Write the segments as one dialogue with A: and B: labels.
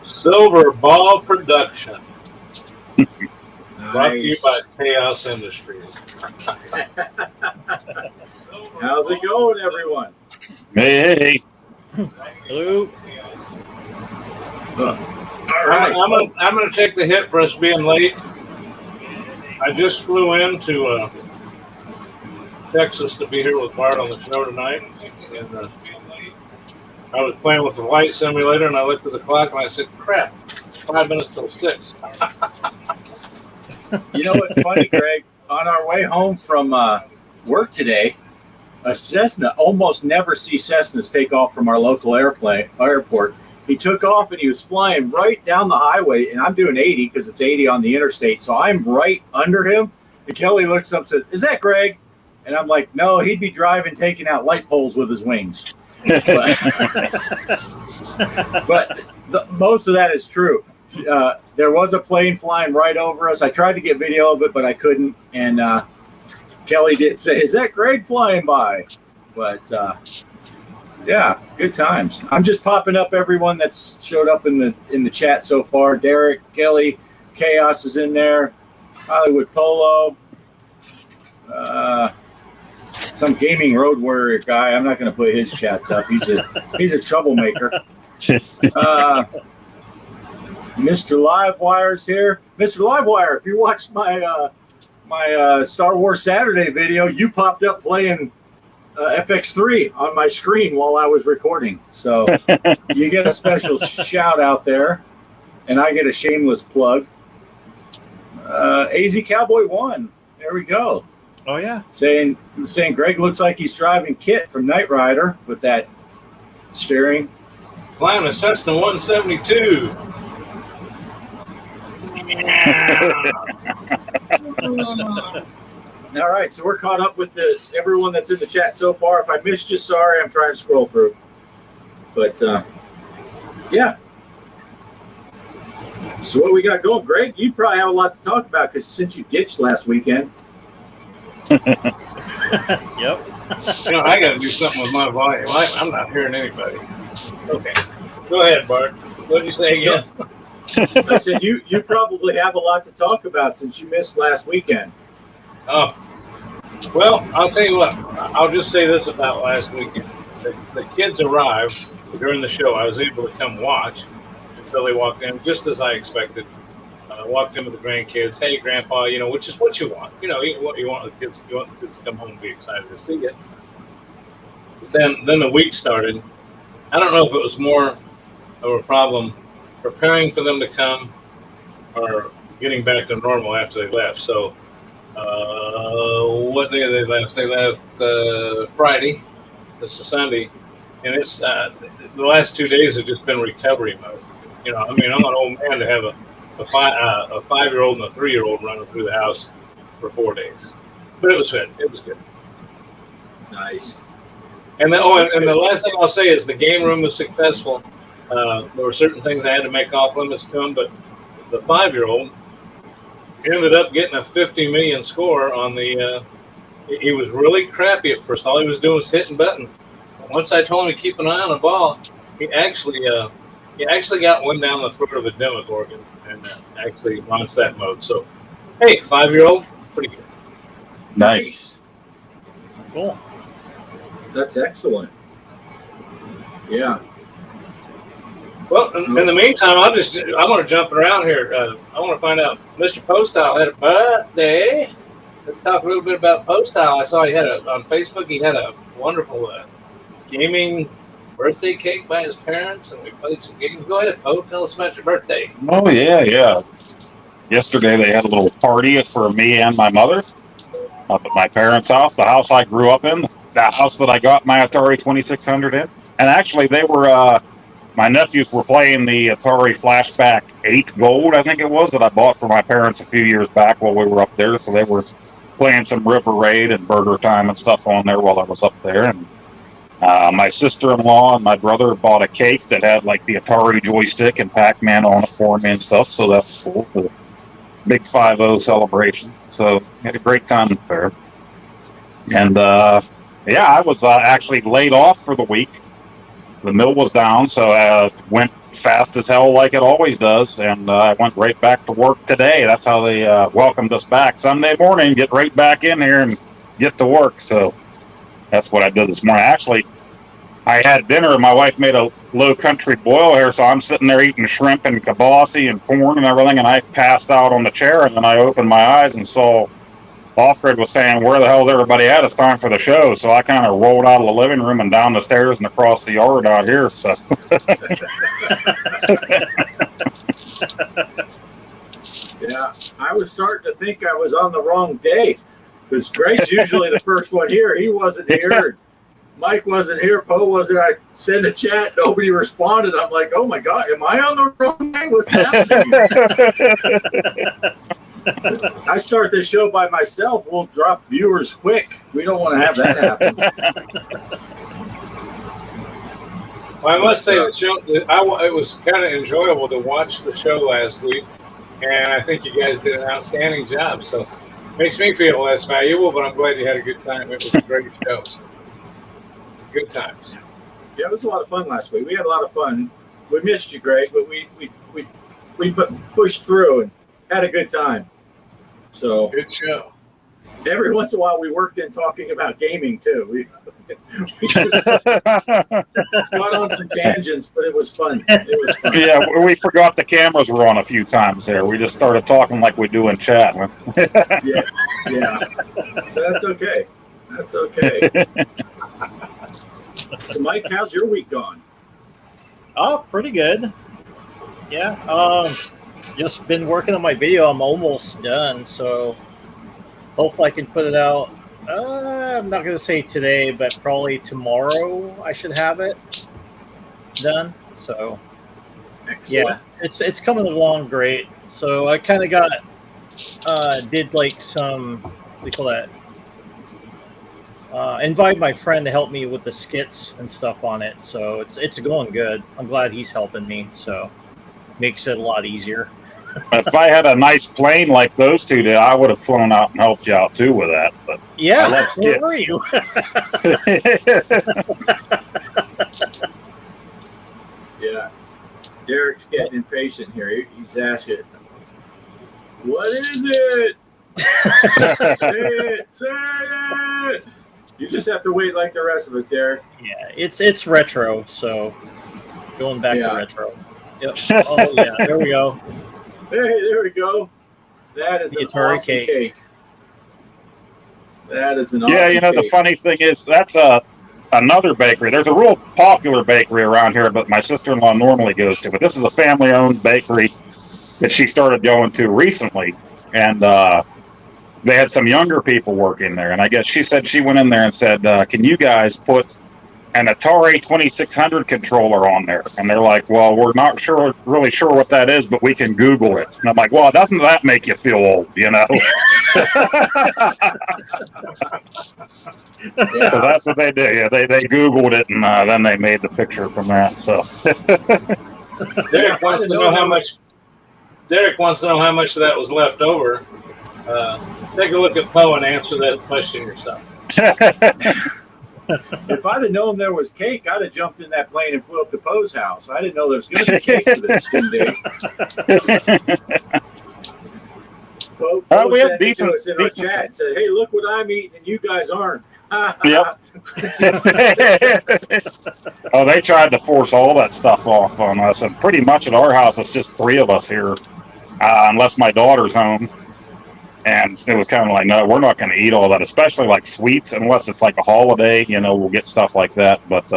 A: Silver Ball Production. Brought to you
B: Nice.
A: by Chaos Industries.
B: How's it going, everyone?
C: Hey.
D: Hello.
B: All right.
A: I'm gonna take the hit for us being late. I just flew into Texas to be here with Bart on the show tonight, and I was playing with the flight simulator, and I looked at the clock and I said, "Crap, it's 5 minutes till 6."
B: You know what's funny, Greg? On our way home from work today, a Cessna, almost never see Cessnas take off from our local airport. He took off and he was flying right down the highway, and I'm doing 80 because it's 80 on the interstate. So I'm right under him. And Kelly looks up and says, "Is that Greg?" And I'm like, "No, he'd be driving, taking out light poles with his wings." But most of that is true. There was a plane flying right over us. I tried to get video of it, but I couldn't. And Kelly did say, "Is that Greg flying by?" But yeah, good times. I'm just popping up everyone that's showed up in the chat so far. Derek, Kelly, Chaos is in there. Hollywood Polo. Some gaming road warrior guy. I'm not going to put his chats up. He's a troublemaker. Mr. Livewire's here. Mr. Livewire, if you watched my Star Wars Saturday video, you popped up playing FX3 on my screen while I was recording. So you get a special shout out there, and I get a shameless plug. AZ Cowboy 1. There we go.
D: Oh yeah.
B: Saying Greg looks like he's driving Kit from Knight Rider with that steering.
A: Flying a Cessna 172.
B: All right, so we're caught up with everyone that's in the chat so far. If I missed you, sorry. I'm trying to scroll through. But, yeah. So what we got going? Greg, you probably have a lot to talk about because since you ditched last weekend.
D: Yep.
A: I got to do something with my volume. I'm not hearing anybody. Okay. Go ahead, Bart. What did you say again?
B: I said you probably have a lot to talk about since you missed last weekend.
A: Oh. Well, I'll tell you what. I'll just say this about last weekend. The kids arrived during the show. I was able to come watch until they walked in, just as I expected. Walked in with the grandkids. Hey, Grandpa, which is what you want. What you want the kids. You want the kids to come home and be excited to see you. Then the week started. I don't know if it was more of a problem preparing for them to come or getting back to normal after they left. So, what day they left? They left Friday. This is Sunday, and it's the last 2 days have just been recovery mode. I'm an old man to have a 5-year-old and a 3-year-old running through the house for 4 days, but it was good. It was good.
B: Nice.
A: And the last thing I'll say is the game room was successful. There were certain things I had to make off limits to him, but the 5-year-old ended up getting a 50 million score on the. He was really crappy at first. All he was doing was hitting buttons. Once I told him to keep an eye on the ball, he actually got one down the throat of a Demogorgon and actually launched that mode. So, hey, 5-year-old, pretty good.
C: Nice.
D: Cool.
B: That's excellent. Yeah.
A: Well, in the meantime, I want to jump around here. I want to find out. Mr. Postile had a birthday. Let's talk a little bit about Postile. I saw on Facebook. He had a wonderful gaming birthday cake by his parents, and we played some games. Go ahead, Poe. Tell us about your birthday.
C: Oh, yeah. Yesterday they had a little party for me and my mother up at my parents' house, the house I grew up in, the house that I got my Atari 2600 in. And actually they were, my nephews were playing the Atari Flashback 8 Gold, I think it was, that I bought for my parents a few years back while we were up there. So they were playing some River Raid and Burger Time and stuff on there while I was up there. And my sister-in-law and my brother bought a cake that had like the Atari joystick and Pac-Man on it for me and stuff. So that was cool. The big 5-0 celebration. So we had a great time there. And I was actually laid off for the week. the mill was down, so went fast as hell like it always does, and I went right back to work today. That's how they welcomed us back. Sunday morning, get right back in here and get to work. So that's what I did this morning. Actually, I had dinner. My wife made a low country boil here, so I'm sitting there eating shrimp and kibasi and corn and everything, and I passed out on the chair, and then I opened my eyes and saw Off-Grid was saying, where the hell's everybody at? It's time for the show. So I kind of rolled out of the living room and down the stairs and across the yard out here. So
B: yeah, I was starting to think I was on the wrong day because Greg's usually the first one here. He wasn't here. Mike wasn't here. Poe wasn't. I sent a chat. Nobody responded. I'm like, oh my God, am I on the wrong day? What's happening? I start this show by myself. We'll drop viewers quick. We don't want to have that happen.
A: Well, I must say the show. It was kind of enjoyable to watch the show last week, and I think you guys did an outstanding job. So it makes me feel less valuable, but I'm glad you had a good time. It was a great show. So, good times.
B: Yeah, it was a lot of fun last week. We had a lot of fun. We missed you, Greg, but we pushed through and had a good time. So
A: good show.
B: Every once in a while, we worked in talking about gaming too. We just got on some tangents, but it was fun.
C: Yeah, we forgot the cameras were on a few times there. We just started talking like we do in chat.
B: Yeah. That's okay. So, Mike, how's your week gone?
D: Oh, pretty good. Yeah. Just been working on my video. I'm almost done, so hopefully I can put it out. I'm not going to say today, but probably tomorrow I should have it done. So,
B: excellent.
D: Yeah, it's coming along great. So I kind of did like some, what do you call that? Invite my friend to help me with the skits and stuff on it. So it's going good. I'm glad he's helping me. So makes it a lot easier.
C: If I had a nice plane like those two did, I would have flown out and helped you out too with that. But
D: yeah,
C: I love skits.
D: Where were you?
B: Yeah, Derek's getting impatient here. He's asking, "What is it? Say it! You just have to wait like the rest of us, Derek."
D: Yeah, it's retro, so going back to retro. Yep. Oh yeah, there we go.
B: Hey, there we go. That is an awesome cake. That is an awesome
C: cake. The funny thing is that's another bakery. There's a real popular bakery around here, but my sister-in-law normally goes to. But this is a family-owned bakery that she started going to recently, and they had some younger people working there. And I guess she said she went in there and said, "Can you guys put an Atari 2600 controller on there?" And they're like, "Well, we're not really sure what that is, but we can Google it." And I'm like, "Well, doesn't that make you feel old, So that's what they did. Yeah, they Googled it, and then they made the picture from that. So
A: Derek wants to know how much. Derek wants to know how much of that was left over. Take a look at Poe and answer that question yourself.
B: If I'd have known there was cake, I'd have jumped in that plane and flew up to Poe's house. I didn't know there was going to be cake for this day. Poe
C: we have
B: sent
C: decent,
B: it to us in our chat and said, "Hey, look what I'm eating and you guys aren't."
C: Yep. Oh, they tried to force all that stuff off on us, and pretty much at our house, it's just three of us here, unless my daughter's home. And it was kind of like, no, we're not going to eat all that, especially like sweets, unless it's like a holiday, we'll get stuff like that. But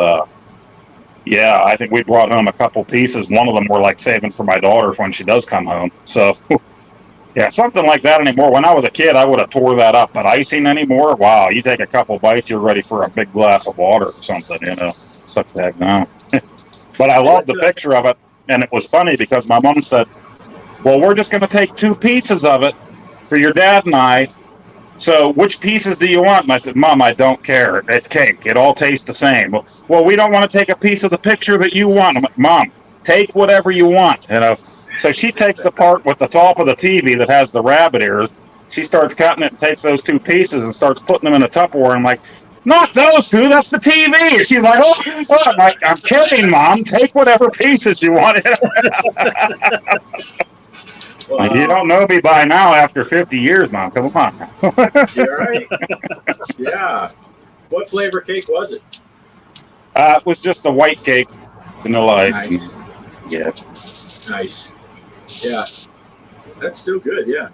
C: yeah, I think we brought home a couple pieces. One of them we're like saving for my daughter when she does come home. So yeah, something like that anymore. When I was a kid, I would have tore that up. But icing anymore, wow, you take a couple bites, you're ready for a big glass of water or something, Suck that down. But I love the picture of it. And it was funny because my mom said, "Well, we're just going to take two pieces of it for your dad and I. So which pieces do you want?" And I said, "Mom, I don't care. It's cake. It all tastes the same." "Well, we don't want to take a piece of the picture that you want." I'm like, "Mom, take whatever you want." So she takes the part with the top of the TV that has the rabbit ears. She starts cutting it and takes those two pieces and starts putting them in a Tupperware. I'm like, Not those two. That's the TV. She's like, oh, I'm kidding, Mom. Take whatever pieces you want.
B: Wow.
C: You don't know me by now after 50 years, Mom. Come on.
B: You're right. Yeah. What flavor cake was it?
C: It was just a white cake, vanilla ice.
B: Nice.
C: Yeah.
B: Nice. Yeah. That's still good. Yeah.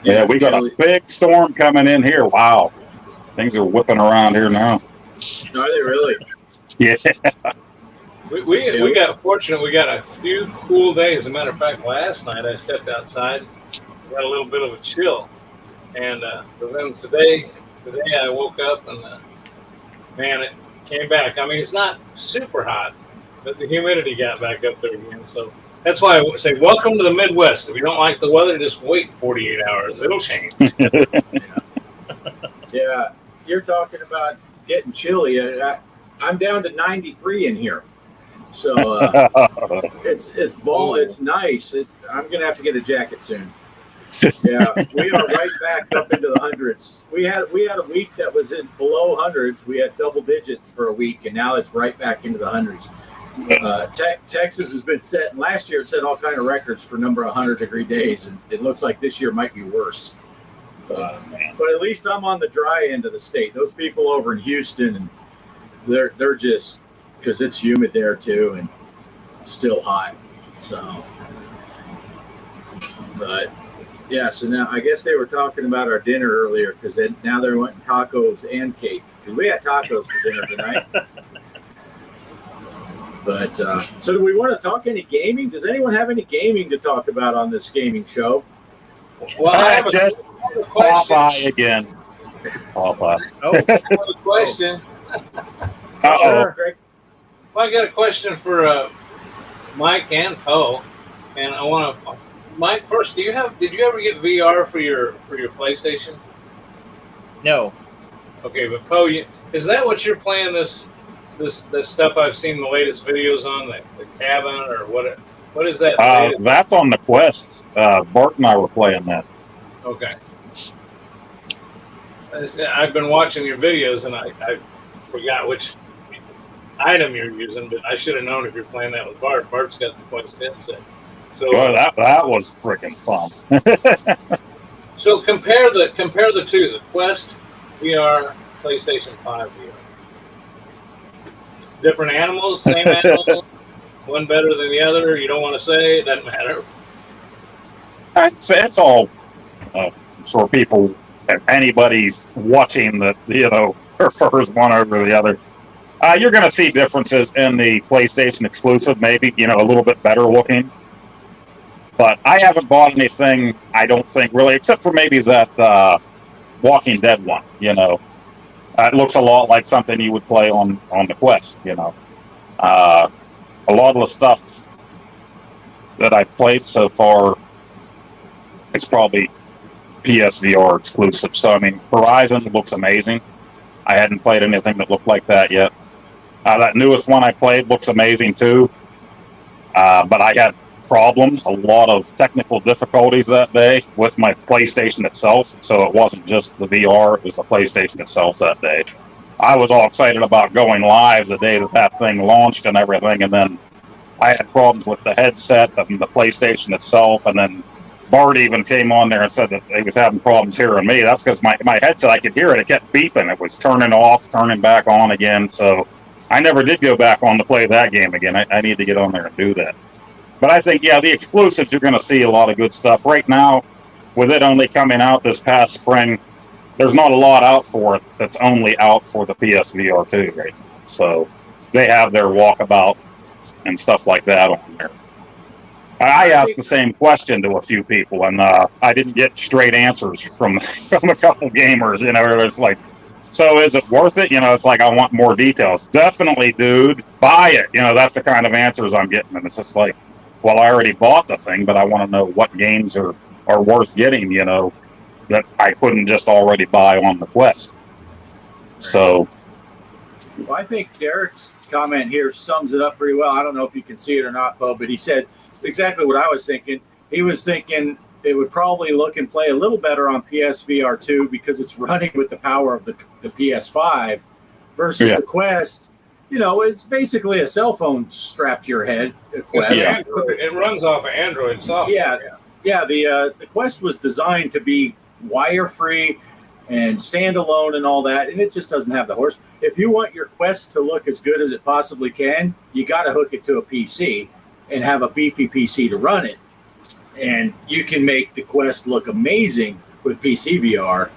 C: Yeah, we got a big storm coming in here. Wow. Things are whipping around here now.
B: Are they really?
C: Yeah.
A: We got fortunate. We got a few cool days. As a matter of fact, last night I stepped outside, got a little bit of a chill, and but then today I woke up and man, it came back. I mean, it's not super hot, but the humidity got back up there again. So that's why I say, welcome to the Midwest. If you don't like the weather, just wait 48 hours. It'll change.
B: Yeah. You're talking about getting chilly. I'm down to 93 in here. So it's ball. It's nice. I'm gonna have to get a jacket soon. Yeah, we are right back up into the hundreds. We had a week that was in below hundreds. We had double digits for a week, and now it's right back into the hundreds. Texas has been setting. Last year it set all kind of records for number of 100-degree days, and it looks like this year might be worse. But at least I'm on the dry end of the state. Those people over in Houston, and they're just, because it's humid there too, and it's still hot. So, but yeah. So now I guess they were talking about our dinner earlier, because now they're wanting tacos and cake, because we had tacos for dinner tonight. But so do we want to talk any gaming? Does anyone have any gaming to talk about on this gaming show?
A: Well, I have
C: just
A: a question.
C: Popeye again. Popeye.
A: I have a question.
C: Uh-oh.
B: Sure, Greg.
A: Well, I got a question for Mike and Poe, and I want to. Mike, first, did you ever get VR for your PlayStation?
D: No.
A: Okay, but Poe, is that what you're playing? This stuff I've seen the latest videos on, the cabin, or what? What is that?
C: That's on the Quest. Bart and I were playing that.
A: Okay. I've been watching your videos, and I forgot which item you're using, but I should have known if you're playing that with Bart. Bart's got the Quest headset. So
C: Well, that was freaking fun.
A: so compare the two, the Quest VR, PlayStation 5 VR. It's different animals, same animal, one better than the other. You don't want to say, it doesn't matter.
C: It's all for people. If anybody's watching that, prefers one over the other. You're going to see differences in the PlayStation exclusive, maybe, a little bit better looking. But I haven't bought anything, I don't think, really, except for maybe that Walking Dead one, It looks a lot like something you would play on the Quest, A lot of the stuff that I've played so far, it's probably PSVR exclusive. So, I mean, Horizon looks amazing. I hadn't played anything that looked like that yet. That newest one I played looks amazing too. But I had problems, a lot of technical difficulties that day with my PlayStation itself. So it wasn't just the VR, it was the PlayStation itself that day. I was all excited about going live the day that thing launched and everything. And then I had problems with the headset and the PlayStation itself. And then Bart even came on there and said that he was having problems hearing me. That's because my headset, I could hear it. It kept beeping. It was turning off, turning back on again. So I never did go back on to play that game again. I need to get on there and do that. But I think, the exclusives, you're going to see a lot of good stuff. Right now, with it only coming out this past spring, there's not a lot out for it that's only out for the PSVR 2 right now. So they have their walkabout and stuff like that on there. I asked the same question to a few people, and I didn't get straight answers from a couple gamers. It's like, so is it worth it? It's like, I want more details. Definitely, dude, buy it. That's the kind of answers I'm getting. And it's just like, well, I already bought the thing, but I want to know what games are worth getting, that I couldn't just already buy on the Quest. So.
B: Well, I think Derek's comment here sums it up pretty well. I don't know if you can see it or not, Bo, but he said exactly what I was thinking. He was thinking it would probably look and play a little better on PSVR 2 because it's running with the power of the PS5 versus the Quest. You know, it's basically a cell phone strapped to your head. Quest.
A: It runs off of Android software.
B: The Quest was designed to be wire-free and standalone and all that, and it just doesn't have the horse. If you want your Quest to look as good as it possibly can, you got to hook it to a PC and have a beefy PC to run it. And you can make the Quest look amazing with PC VR,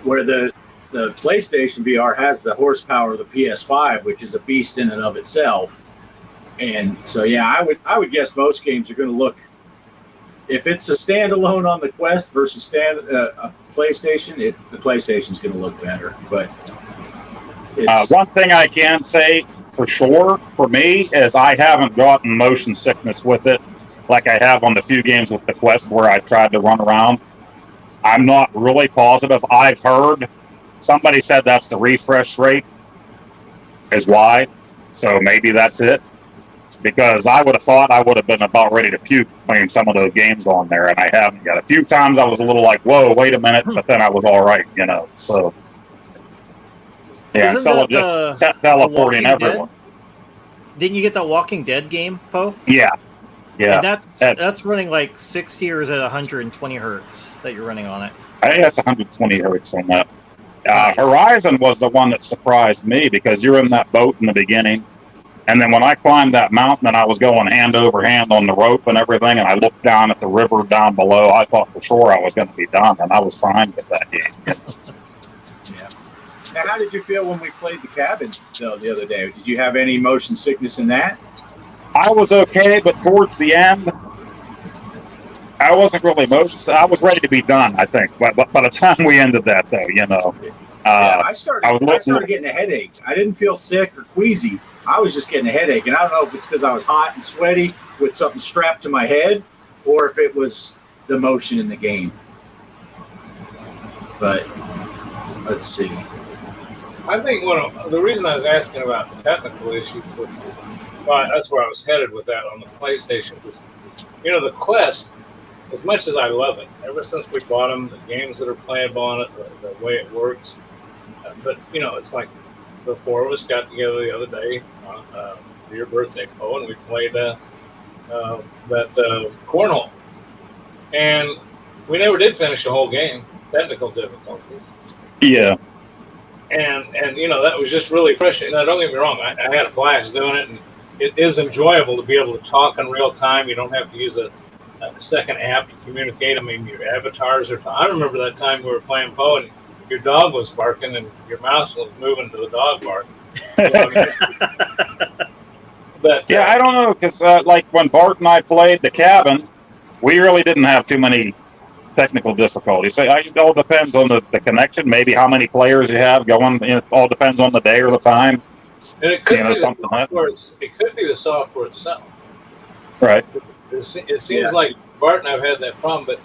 B: where the PlayStation VR has the horsepower of the PS5, which is a beast in and of itself. And so, yeah, I would guess most games are going to look, if it's a standalone on the Quest versus a PlayStation, the PlayStation's going to look better. But
C: one thing I can say for sure for me is I haven't gotten motion sickness with it like I have on the few games with the Quest where I tried to run around. I'm not really positive. I've heard somebody said that's the refresh rate is why. So maybe that's it. Because I would have thought I would have been about ready to puke playing some of those games on there, and I haven't yet. A few times I was a little like, whoa, wait a minute, but then I was all right, you know. So, yeah, instead of just teleporting everyone.
D: Didn't you get that Walking Dead game, Poe?
C: Yeah.
D: And that's running like 60 or is it 120 hertz that you're running on it?
C: I think that's 120 hertz on that.
D: Nice.
C: Horizon was the one that surprised me because you're in that boat in the beginning. And then when I climbed that mountain and I was going hand over hand on the rope and everything, and I looked down at the river down below, I thought for sure I was going to be done, and I was fine with that game.
B: Yeah. Now, how did you feel when we played the cabin the other day? Did you have any motion sickness in that?
C: I was okay, but towards the end, I wasn't really I was ready to be done, I think. But by the time we ended that, though, you know.
B: I started getting a headache. I didn't feel sick or queasy. I was just getting a headache. And I don't know if it's because I was hot and sweaty with something strapped to my head or if it was the motion in the game. But let's see.
A: I think the reason I was asking about the technical issues, that's where I was headed with that on the PlayStation. Because, you know, the Quest, as much as I love it, ever since we bought them, the games that are playable on it, the way it works. But, you know, it's like the four of us got together the other day for your birthday, Poe, and we played that cornhole. And we never did finish the whole game, technical difficulties.
C: Yeah.
A: And you know, that was just really frustrating. Now, don't get me wrong, I had a blast doing it, and it is enjoyable to be able to talk in real time. You don't have to use a second app to communicate. I mean, your avatars are. I remember that time we were playing Poe, and your dog was barking, and your mouse was moving to the dog bark. But
C: yeah, I don't know, because like when Bart and I played the cabin, we really didn't have too many technical difficulties. So it all depends on the connection, maybe how many players you have going. It all depends on the day or the time.
A: And it could be something like that. It could be the software itself.
C: Right.
A: It seems like Bart and I've had that problem, but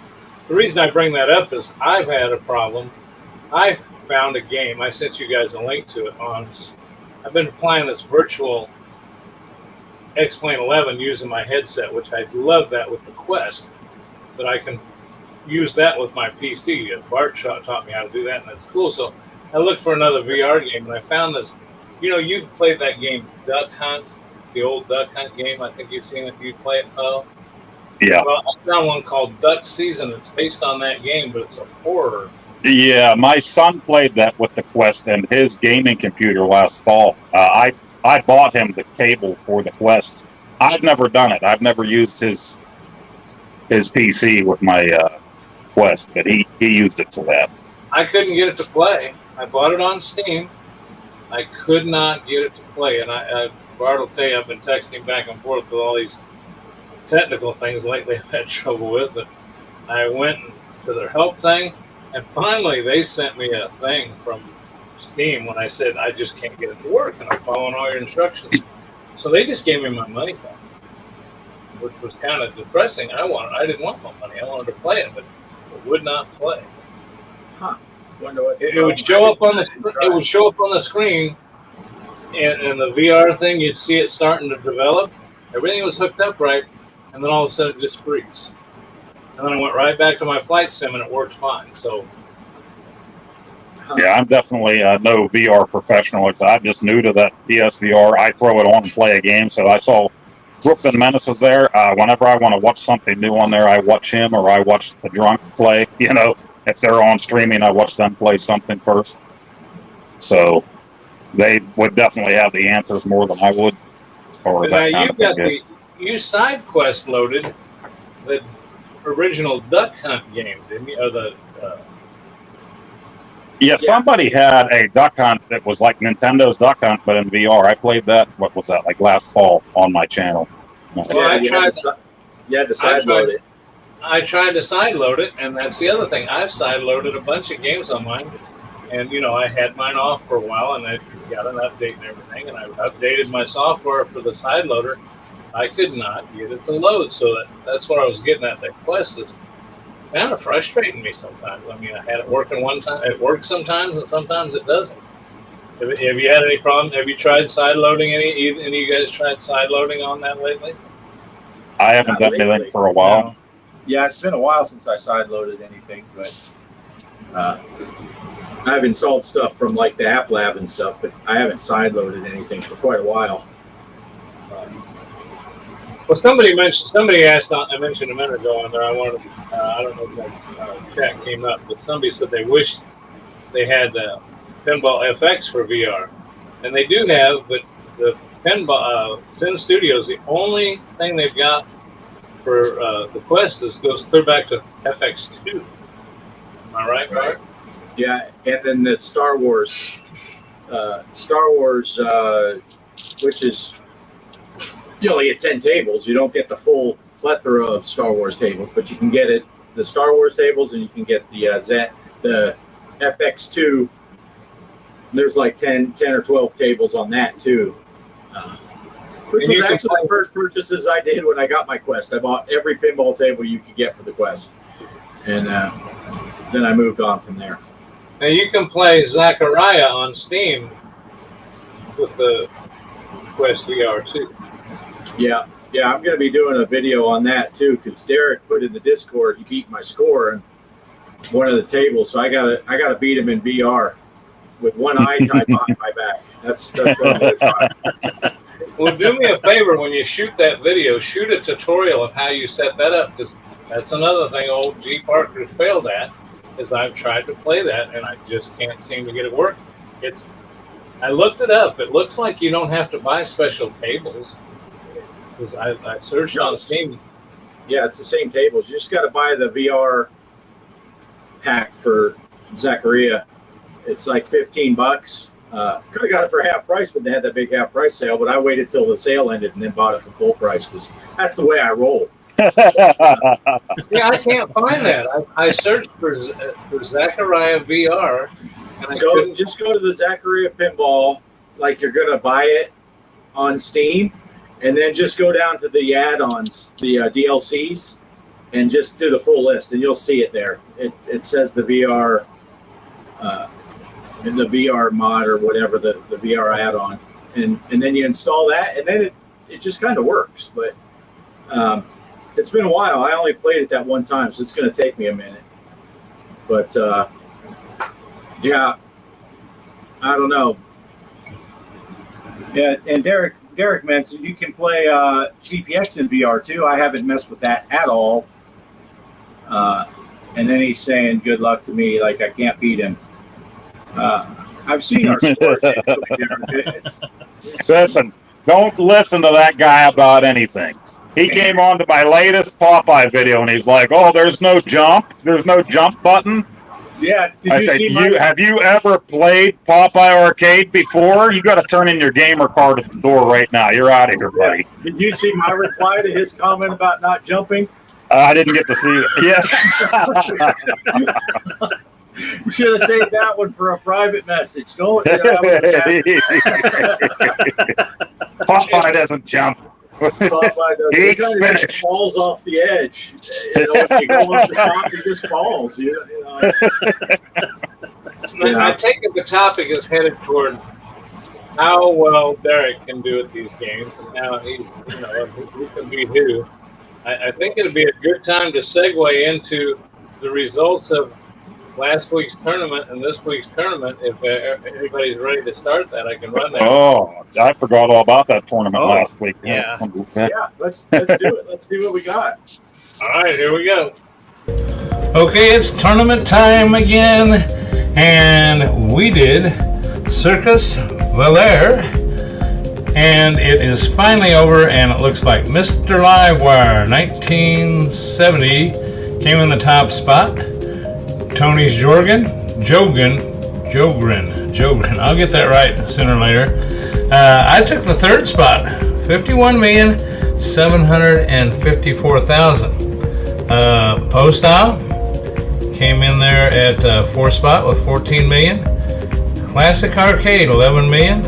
A: the reason I bring that up is I've had a problem. I found a game. I sent you guys a link to it. I've been playing this virtual X-Plane 11 using my headset, which I love that with the Quest, that I can use that with my PC. Bart taught me how to do that, and that's cool. So I looked for another VR game, and I found this. You know, you've played that game, Duck Hunt, the old Duck Hunt game. I think you've seen it if you play it, Poe.
C: Yeah.
A: Well, I found one called Duck Season. It's based on that game, but it's a horror.
C: Yeah, my son played that with the Quest and his gaming computer last fall. I bought him the cable for the Quest. I've never done it. I've never used his PC with my Quest, but he used it for that.
A: I couldn't get it to play. I bought it on Steam. I could not get it to play, and Bart will tell you I've been texting back and forth with all these technical things lately I've had trouble with, but I went to their help thing, and finally they sent me a thing from Steam when I said I just can't get it to work, and I'm following all your instructions. So they just gave me my money back, which was kind of depressing. I didn't want my money. I wanted to play it, but it would not play.
B: Huh.
A: It would show up on the screen, and the VR thing, you'd see it starting to develop. Everything was hooked up right, and then all of a sudden it just freezes. and then I went right back to my flight sim, and it worked fine. So.
C: Yeah, I'm definitely no VR professional. I'm just new to that PSVR. I throw it on and play a game. So I saw Brooklyn Menace was there. Whenever I want to watch something new on there, I watch him or I watch the drunk play. You know, if they're on streaming, I watch them play something first. So they would definitely have the answers more than I would. As far as
A: Now
C: that kind
A: you
C: of
A: got
C: thing
A: you side quest loaded the original Duck Hunt game, didn't you? Or the
C: Yeah, somebody had a Duck Hunt that was like Nintendo's Duck Hunt, but in VR. I played that, what was that, like last fall on my channel.
A: Well, I tried.
B: You had to sideload it.
A: I tried to sideload it, and that's the other thing. I've sideloaded a bunch of games on mine, and I had mine off for a while, and I got an update and everything, and I updated my software for the sideloader. I could not get it to load, so that's what I was getting at. That quest is kind of frustrating me sometimes. I mean, I had it working one time. It works sometimes, and sometimes it doesn't. Have you had any problem? Have you tried sideloading any of you guys tried sideloading on that lately?
C: I haven't done anything for a while.
B: No. Yeah, it's been a while since I sideloaded anything, but I've installed stuff from like the App Lab and stuff, but I haven't sideloaded anything for quite a while.
A: Well, somebody asked, I mentioned a minute ago on there, I don't know if that chat came up, but somebody said they wish they had Pinball FX for VR. And they do have, but the Pinball, Sin Studios, the only thing they've got for the Quest goes clear back to FX2. Am I right, Bart?
B: Yeah, and then the Star Wars, which is, you only get 10 tables. You don't get the full plethora of Star Wars tables, but you can get the Star Wars tables, and you can get the FX2. There's like 10 or 12 tables on that too. Which was actually the first purchases I did when I got my Quest. I bought every pinball table you could get for the Quest, and then I moved on from there.
A: Now you can play Zachariah on Steam with the Quest VR too.
B: Yeah, I'm going to be doing a video on that too, because Derek put in the Discord, he beat my score in one of the tables, so I gotta beat him in VR with one eye tied behind my back. That's what I'm going to try.
A: Well, do me a favor when you shoot that video, shoot a tutorial of how you set that up, because that's another thing old G. Parker's failed at, is I've tried to play that and I just can't seem to get it working. I looked it up. It looks like you don't have to buy special tables. Because I searched on Steam.
B: Yeah, it's the same tables. You just got to buy the VR pack for Zachariah. It's like $15. Could have got it for half price when they had that big half price sale, but I waited till the sale ended and then bought it for full price because that's the way I roll.
A: Yeah, I can't find that. I searched for Zachariah VR, and I couldn't.
B: Just go to the Zachariah Pinball, like you're gonna buy it on Steam. And then just go down to the add-ons, the DLCs, and just do the full list, and you'll see it there. It says the VR, in the VR mod or whatever, the VR add-on, and then you install that, and then it just kind of works. But it's been a while. I only played it that one time, so it's going to take me a minute. But yeah, I don't know. Yeah, and Derek mentioned you can play GPX in VR too. I haven't messed with that at all. And then he's saying good luck to me, like I can't beat him. I've seen our scores.
C: Listen, don't listen to that guy about anything. He came on to my latest Popeye video and he's like, "Oh, there's no jump button."
B: Yeah.
C: Have you ever played Popeye Arcade before? You got to turn in your gamer card at the door right now. You're out of here, buddy.
B: Did you see my reply to his comment about not jumping?
C: I didn't get to see it. Yeah.
B: You should have saved that one for a private message. Don't.
C: Popeye doesn't jump.
B: He kind of falls off the edge. If you go off the top, he just falls.
A: I take it the topic is headed toward how well Derek can do at these games and how he's, who can beat who. I think it'd be a good time to segue into the results of last week's tournament and this week's tournament. If anybody's ready to start that, I can run that.
C: Oh, I forgot all about that tournament last week.
D: Yeah.
B: Yeah, let's do it. Let's see what we got.
A: All right, here we go.
E: Okay, it's tournament time again, and we did Circus Valere, and it is finally over, and it looks like Mr. Livewire 1970 came in the top spot. Tony's Jogren, I'll get that right sooner or later. I took the third spot, 51,754,000. Postal came in there at fourth spot with 14 million. Classic Arcade 11 million.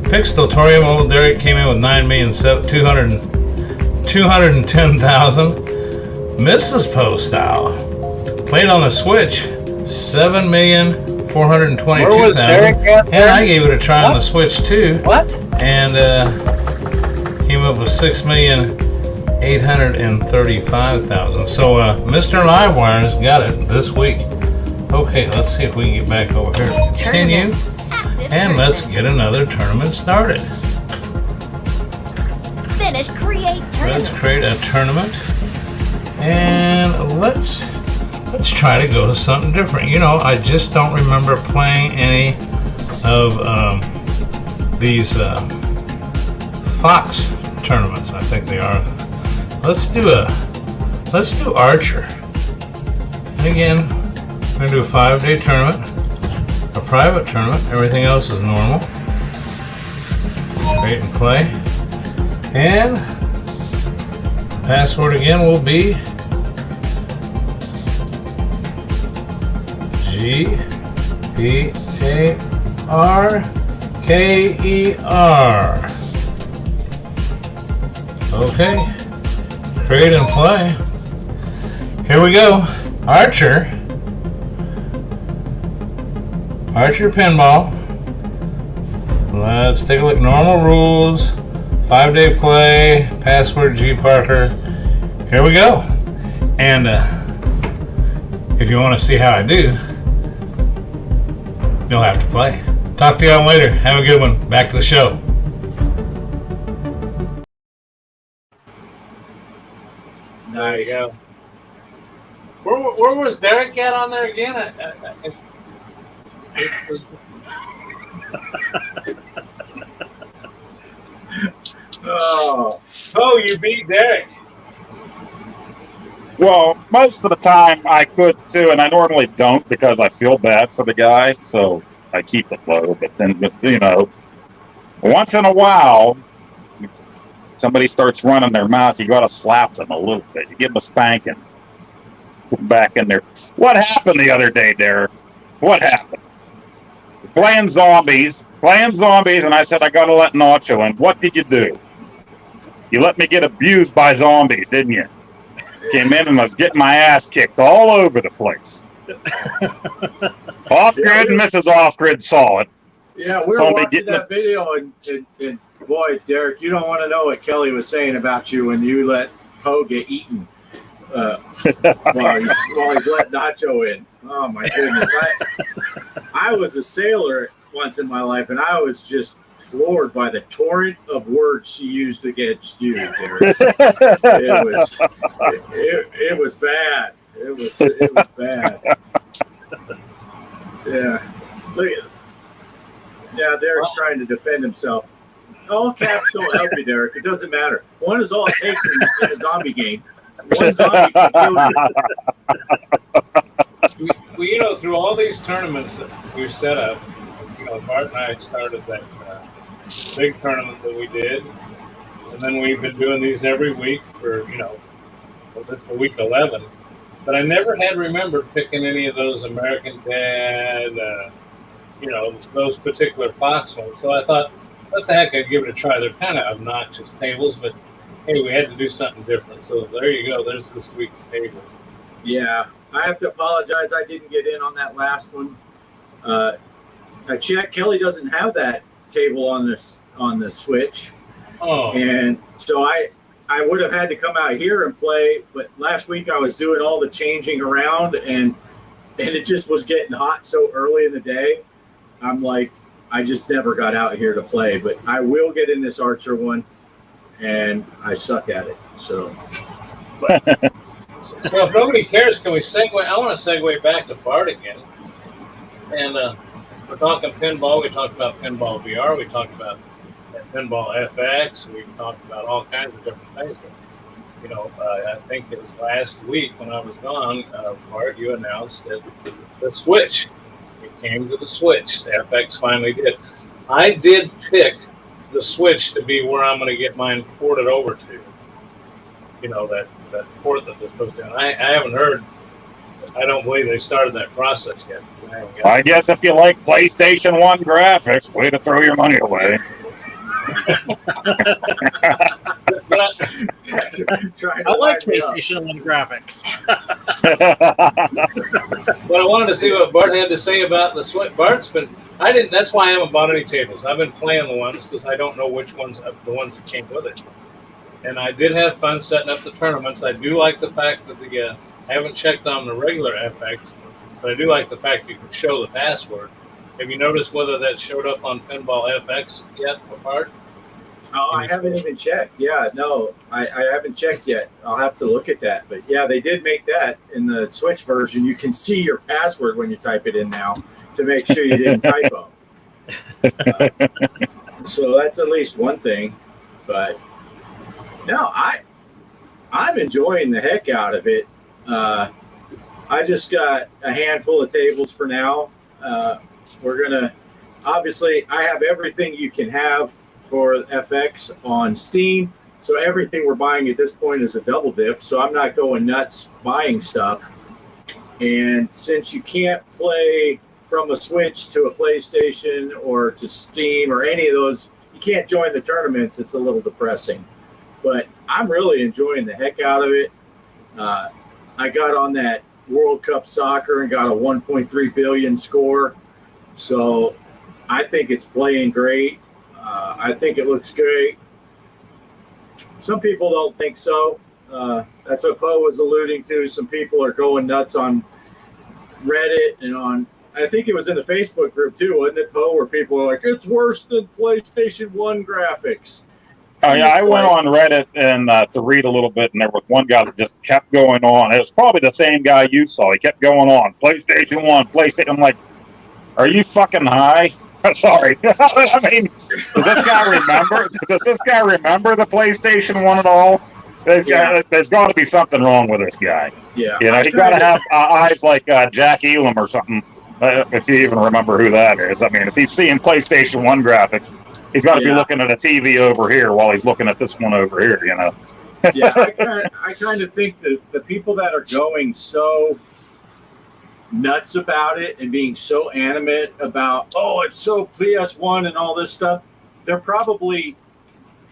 E: Pixelatorium Old Derek came in with 9,210,000. Mrs. Postal played on the Switch 7,422,000. And I gave it a try on the Switch too.
D: What?
E: And came up with 6,835,000. So Mr. Livewire's got it this week. Okay, let's see if we can get back over here. Continue. And let's get another tournament started.
F: Finish create tournament.
E: Let's create a tournament. And let's try to go to something different. You know, I just don't remember playing any of these Fox tournaments. I think they are. Let's do Archer. And again, we're gonna do a 5-day tournament, a private tournament. Everything else is normal. Create and play. And the password again will be GPARKER. Okay, create and play. Here we go. Archer pinball. Let's take a look. Normal rules. 5-day play. Password G Parker. Here we go. And if you want to see how I do, you'll have to play. Talk to y'all later. Have a good one. Back to the show.
A: There you go. Where was Derek at on there again? It was...
B: Oh,
A: you beat Derek.
C: Well, most of the time I could too, and I normally don't because I feel bad for the guy, so I keep it low. But then, you know, once in a while, somebody starts running their mouth, you got to slap them a little bit. You give them a spanking. Back in there. What happened the other day, Derek? What happened? Playing zombies, and I said I got to let Nacho in. What did you do? You let me get abused by zombies, didn't you? Came in and I was getting my ass kicked all over the place. Off-grid and Mrs. Off-grid saw it.
B: yeah, we were watching that video, and boy, Derek, you don't want to know what Kelly was saying about you when you let Poe get eaten while he's let Nacho in. Oh my goodness! I was a sailor once in my life, and I was just floored by the torrent of words she used against you, Derek. It was bad. It was bad. Yeah. Look at. Yeah, Derek's trying to defend himself. All caps don't help you, Derek. It doesn't matter. One is all it takes in a zombie game. One zombie can kill you.
A: Well, you know, through all these tournaments that we've set up, you know, Bart and I started that big tournament that we did, and then we've been doing these every week for, you know, well, this is the week 11. But I never had remembered picking any of those American Dad, you know, those particular Fox ones. So I thought, what the heck, I'd give it a try. They're kind of obnoxious tables, but hey, we had to do something different. So there you go. There's this week's table.
B: Yeah, I have to apologize. I didn't get in on that last one. Kelly doesn't have that table on the Switch.
A: Oh.
B: And so I I would have had to come out here and play, but last week I was doing all the changing around, and it just was getting hot so early in the day. I'm like, I just never got out here to play, but I will get in this Archer one, and I suck at it. So
A: if nobody cares, can we segue? I want to segue back to Bart again. And we're talking pinball. We talked about pinball VR. We talked about pinball FX. We talked about all kinds of different things. But, you know, I think it was last week when I was gone, Bart, you announced that the Switch. It came to the Switch. The FX finally did. I did pick the Switch to be where I'm going to get mine ported over to. You know, that port that they're supposed to do. I haven't heard. I don't believe they started that process yet.
C: I guess if you like PlayStation 1 graphics, way to throw your money away.
D: I like PlayStation 1 graphics.
A: But I wanted to see what Bart had to say about the Switch. Bart's been. I didn't. That's why I haven't bought any tables. I've been playing the ones because I don't know which ones the ones that came with it. And I did have fun setting up the tournaments. I do like the fact that I haven't checked on the regular FX, but I do like the fact you can show the password. Have you noticed whether that showed up on Pinball FX yet, Bart?
B: Oh, I haven't even checked. Yeah, no, I haven't checked yet. I'll have to look at that. But yeah, they did make that in the Switch version. You can see your password when you type it in now to make sure you didn't typo. So that's at least one thing. But no, I'm enjoying the heck out of it. I just got a handful of tables for now. We're gonna obviously I have everything you can have for FX on Steam, so everything we're buying at this point is a double dip. So I'm not going nuts buying stuff. And since you can't play from a Switch to a PlayStation or to Steam or any of those, you can't join the tournaments. It's a little depressing. But I'm really enjoying the heck out of it. I got on that World Cup soccer and got a 1.3 billion score. So I think it's playing great. I think it looks great. Some people don't think so. That's what Poe was alluding to. Some people are going nuts on Reddit and on, I think it was in the Facebook group too, wasn't it, Poe, where people are like, it's worse than PlayStation 1 graphics.
C: Oh, yeah, I went on Reddit and to read a little bit, and there was one guy that just kept going on. It was probably the same guy you saw. He kept going on. PlayStation 1, PlayStation. I'm like, are you fucking high? Sorry. I mean, does this guy remember? Does this guy remember the PlayStation 1 at all? There's got to be something wrong with this guy.
B: Yeah.
C: You know, he's got to have eyes like Jack Elam or something, if you even remember who that is. I mean, if he's seeing PlayStation 1 graphics, he's got to be looking at a TV over here while he's looking at this one over here, you know.
B: Yeah, I kind of think that the people that are going so nuts about it and being so animate about, oh, it's so PS1 and all this stuff, they're probably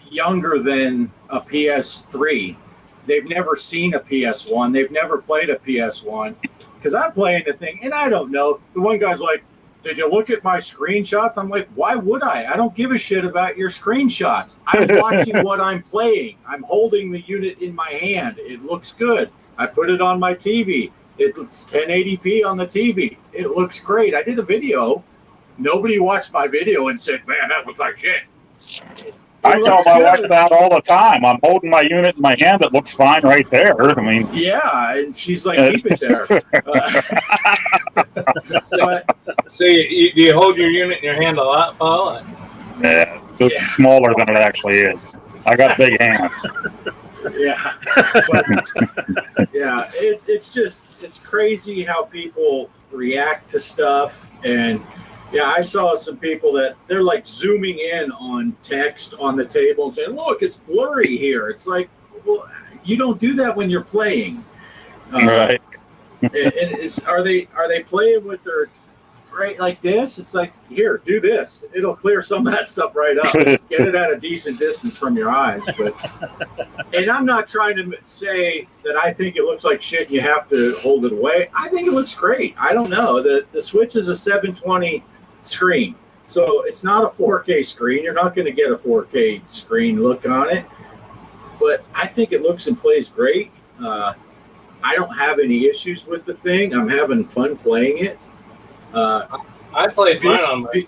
B: younger than a PS3. They've never seen a PS1. They've never played a PS1. Because I'm playing the thing, and I don't know. The one guy's like, did you look at my screenshots? I'm like, why would I? I don't give a shit about your screenshots. I'm watching what I'm playing. I'm holding the unit in my hand. It looks good. I put it on my TV. It looks 1080p on the TV. It looks great. I did a video. Nobody watched my video and said, man, that looks like shit.
C: I tell my wife that all the time. I'm holding my unit in my hand. It looks fine right there. I mean,
B: yeah, and she's like, keep it there.
A: So do you hold your unit in your hand a lot, Paul?
C: Yeah, it's smaller than it actually is. I got big hands.
B: Yeah, yeah. It's crazy how people react to stuff. And yeah, I saw some people that they're like zooming in on text on the table and saying, look, it's blurry here. It's like, well, you don't do that when you're playing.
C: Right.
B: And are they playing with their right like this? It's like, here, do this. It'll clear some of that stuff right up. Get it at a decent distance from your eyes. And I'm not trying to say that I think it looks like shit and you have to hold it away. I think it looks great. I don't know. The Switch is a 720 screen. So it's not a 4K screen. You're not going to get a 4K screen look on it. but I think it looks and plays great. I don't have any issues with the thing. I'm having fun playing it.
A: I played mine on my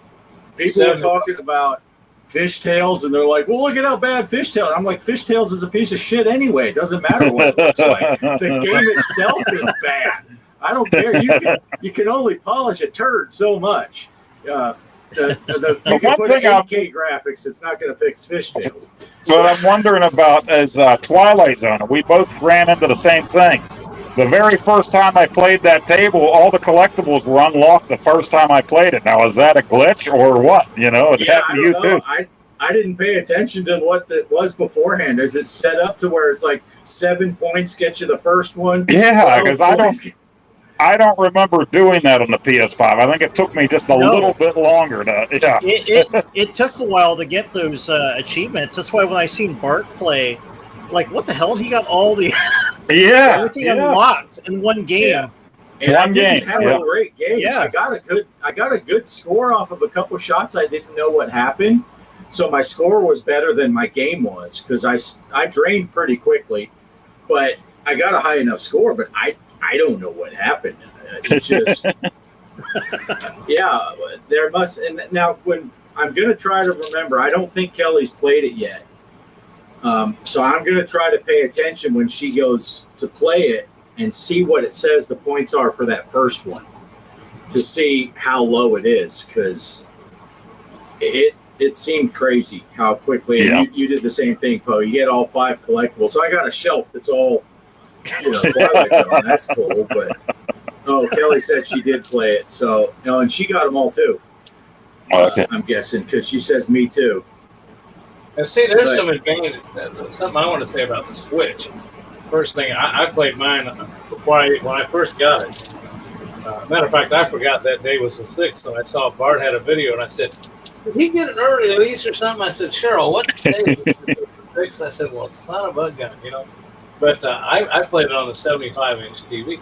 B: people are talking about Fishtails, and they're like, well, look at how bad Fishtails. I'm like, Fishtails is a piece of shit anyway. It doesn't matter what it looks like. The game itself is bad. I don't care. You can only polish a turd so much. You can put 8K graphics. It's not going to fix Fishtails.
C: What I'm wondering about is Twilight Zone. We both ran into the same thing. The very first time I played that table, all the collectibles were unlocked the first time I played it. Now, is that a glitch or what? It happened to you too.
B: I didn't pay attention to what it was beforehand. Is it set up to where it's like 7 points get you the first one?
C: Yeah, because I don't remember doing that on the PS5. I think it took me just a little bit longer to. Yeah.
D: It took a while to get those achievements. That's why when I seen Bart play, like, what the hell? He got all the everything unlocked in one game.
B: Yeah. And
C: one game.
B: Have a great game.
D: Yeah.
B: I got a good score off of a couple of shots. I didn't know what happened, so my score was better than my game was because I drained pretty quickly, but I got a high enough score. But I don't know what happened. It's just there must. And now when I'm gonna try to remember, I don't think Kelly's played it yet. So I'm going to try to pay attention when she goes to play it and see what it says the points are for that first one to see how low it is, because it seemed crazy how quickly.
C: Yeah.
B: And you did the same thing, Poe. You get all 5 collectibles. So I got a shelf that's all Twilight Zone. That's cool. But Kelly said she did play it. So and she got them all too.
C: Okay.
B: I'm guessing because she says me too.
A: And see, there's some advantage. Something I want to say about the Switch. First thing, I played mine when I first got it. Matter of fact, I forgot that day was the 6th, and I saw Bart had a video, and I said, "Did he get an early release or something?" I said, "Cheryl, what day is the 6th?" I said, "Well, son of a gun, But I played it on the 75-inch TV.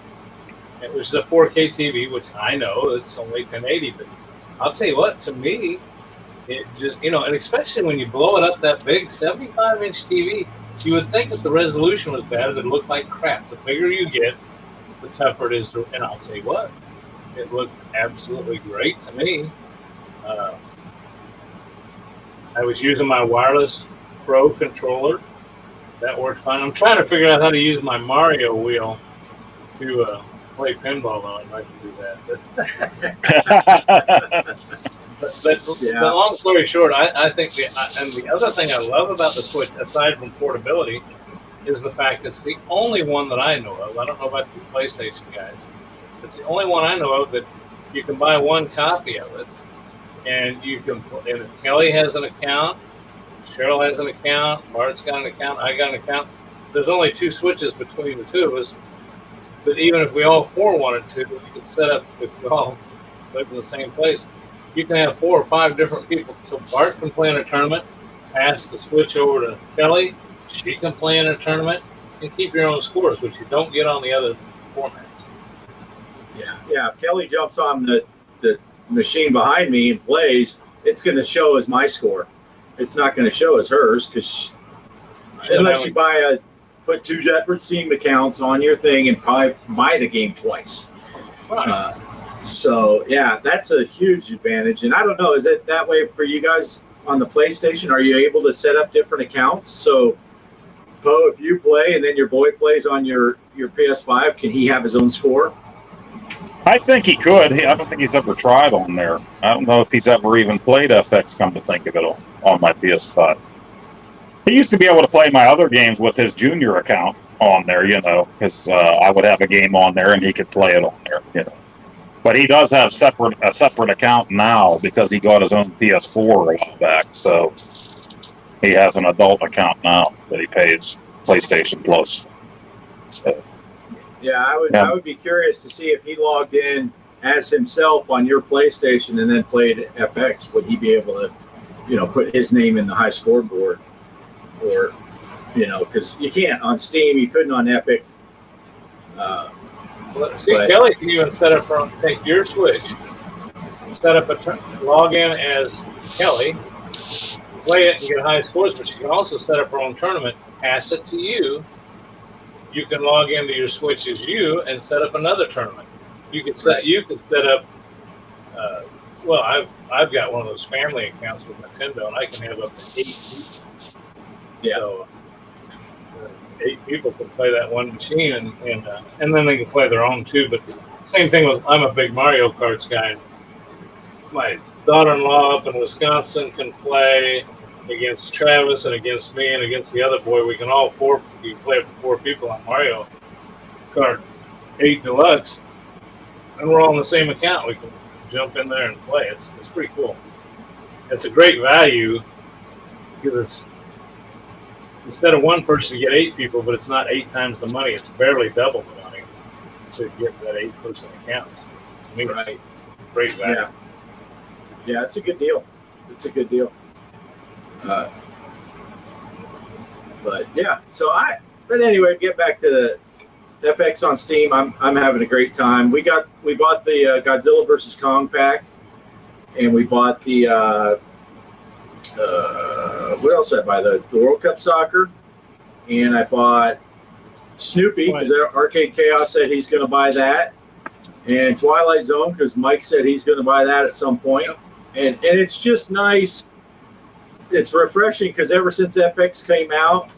A: It was a 4K TV, which I know it's only 1080, but I'll tell you what, to me, it just, and especially when you blow it up that big 75-inch TV, you would think that the resolution was bad. It would look like crap. The bigger you get, the tougher it is to, and I'll tell you what, it looked absolutely great to me. I was using my wireless Pro controller. That worked fine. I'm trying to figure out how to use my Mario wheel to play pinball on. I'd like to do that. But long story short, I think the other thing I love about the Switch, aside from portability, is the fact it's the only one that I know of. I don't know about the PlayStation guys. It's the only one I know of that you can buy one copy of it, and you can. And if Kelly has an account, Cheryl has an account, Bart's got an account, I got an account. There's only 2 switches between the 2 of us. But even if we all 4 wanted to, we could set up if we all live in the same place. You can have 4 or 5 different people. So Bart can play in a tournament, pass the switch over to Kelly. She can play in a tournament and keep your own scores, which you don't get on the other formats.
B: Yeah. If Kelly jumps on the machine behind me and plays, it's going to show as my score. It's not going to show as hers because unless you put 2 separate Steam accounts on your thing and probably buy the game twice.
A: Right.
B: So, that's a huge advantage. And I don't know, is it that way for you guys on the PlayStation? Are you able to set up different accounts? So, Poe, if you play and then your boy plays on your PS5, can he have his own score?
C: I think he could. I don't think he's ever tried on there. I don't know if he's ever even played FX, come to think of it, on my PS5. He used to be able to play my other games with his junior account on there, because I would have a game on there and he could play it on there, But he does have a separate account now because he got his own PS4 a while back. So he has an adult account now that he pays PlayStation Plus. So,
B: I would be curious to see if he logged in as himself on your PlayStation and then played FX. Would he be able to, put his name in the high scoreboard? Or, because you can't on Steam, you couldn't on Epic.
A: Kelly can even take your Switch, set up log in as Kelly, play it and get high scores, but she can also set up her own tournament, pass it to you. You can log into your Switch as you and set up another tournament. You could set up. Well, I've got one of those family accounts with Nintendo, and I can have up to 8 people.
B: Yeah.
A: So 8 people can play that one machine, and then they can play their own too. But same thing with, I'm a big Mario Karts guy. My daughter-in-law up in Wisconsin can play against Travis and against me and against the other boy. We can all you can play up to 4 people on Mario Kart 8 Deluxe, and we're all in the same account. We can jump in there and play. It's pretty cool. It's a great value because it's instead of one person you get 8 people, but it's not 8 times the money. It's barely double the money to get that 8-person account. To me, it's a great value.
B: Yeah, it's a good deal. But yeah, but anyway, get back to the FX on Steam. I'm having a great time. We bought the Godzilla vs. Kong pack, and we bought the what else did I buy? The World Cup Soccer, and I bought Snoopy because Arcade Chaos said he's going to buy that, and Twilight Zone because Mike said he's going to buy that at some point. And it's just nice. It's refreshing because ever since FX came out,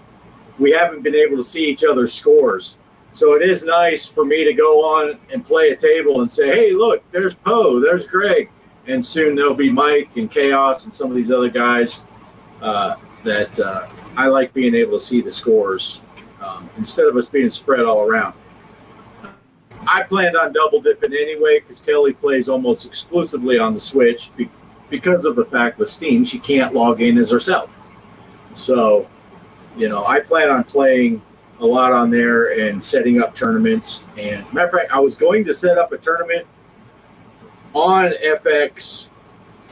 B: we haven't been able to see each other's scores. So it is nice for me to go on and play a table and say, hey, look, there's Poe, there's Greg. And soon there'll be Mike and Chaos and some of these other guys that I like being able to see the scores instead of us being spread all around. I planned on double dipping anyway because Kelly plays almost exclusively on the Switch because of the fact with Steam, she can't log in as herself. So, I plan on playing a lot on there and setting up tournaments. And matter of fact, I was going to set up a tournament on FX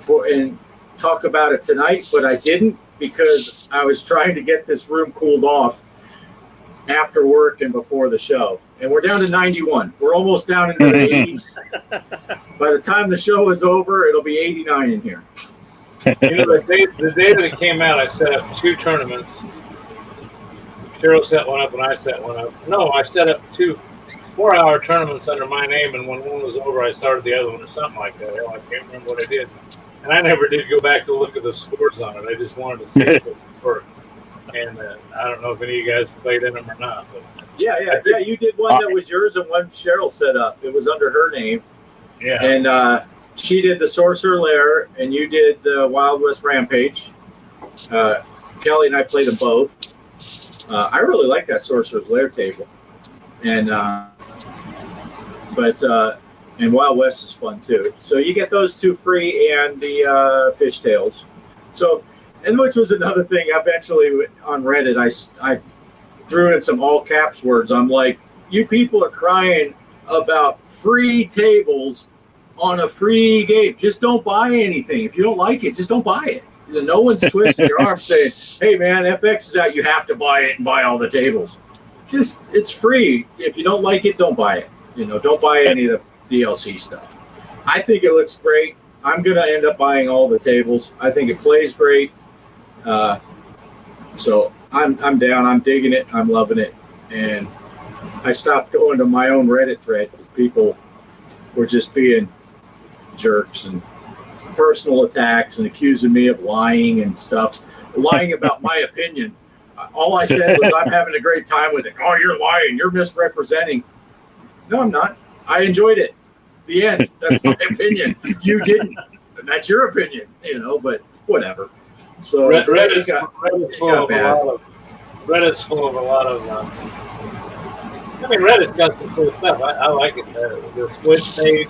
B: and talk about it tonight, but I didn't because I was trying to get this room cooled off after work and before the show. And we're down to 91. We're almost down into the 80s. By the time the show is over, it'll be 89 in here.
A: The day that it came out, I set up 2 tournaments. Cheryl set one up and I set one up. No, I set up 2 4-hour tournaments under my name, and when one was over, I started the other one or something like that. I can't remember what I did. And I never did go back to look at the scores on it. I just wanted to see if it worked. And I don't know if any of you guys played in them or not. But
B: Yeah. You did one that was yours and one Cheryl set up. It was under her name.
A: Yeah.
B: And she did the Sorcerer Lair, and you did the Wild West Rampage. Kelly and I played them both. I really like that Sorcerer's Lair table. And and Wild West is fun too. So you get those 2 free and the Fishtails. So, and which was another thing. Eventually on Reddit, I threw in some all caps words. I'm like, you people are crying about free tables on a free game. Just don't buy anything. If you don't like it, just don't buy it. No one's twisting your arm saying, hey man, FX is out, you have to buy it and buy all the tables. Just, it's free. If you don't like it, don't buy it. Don't buy any of the DLC stuff. I think it looks great. I'm going to end up buying all the tables. I think it plays great. So I'm down. I'm digging it. I'm loving it. And I stopped going to my own Reddit thread because people were just being jerks and personal attacks and accusing me of lying and stuff, lying about my opinion. All I said was, I'm having a great time with it. Oh, you're lying. You're misrepresenting. No, I'm not. I enjoyed it. The end. That's my opinion. You didn't. And that's your opinion, but whatever. So
A: Reddit's full of a lot of Reddit's got some cool stuff. I like it. The Switch page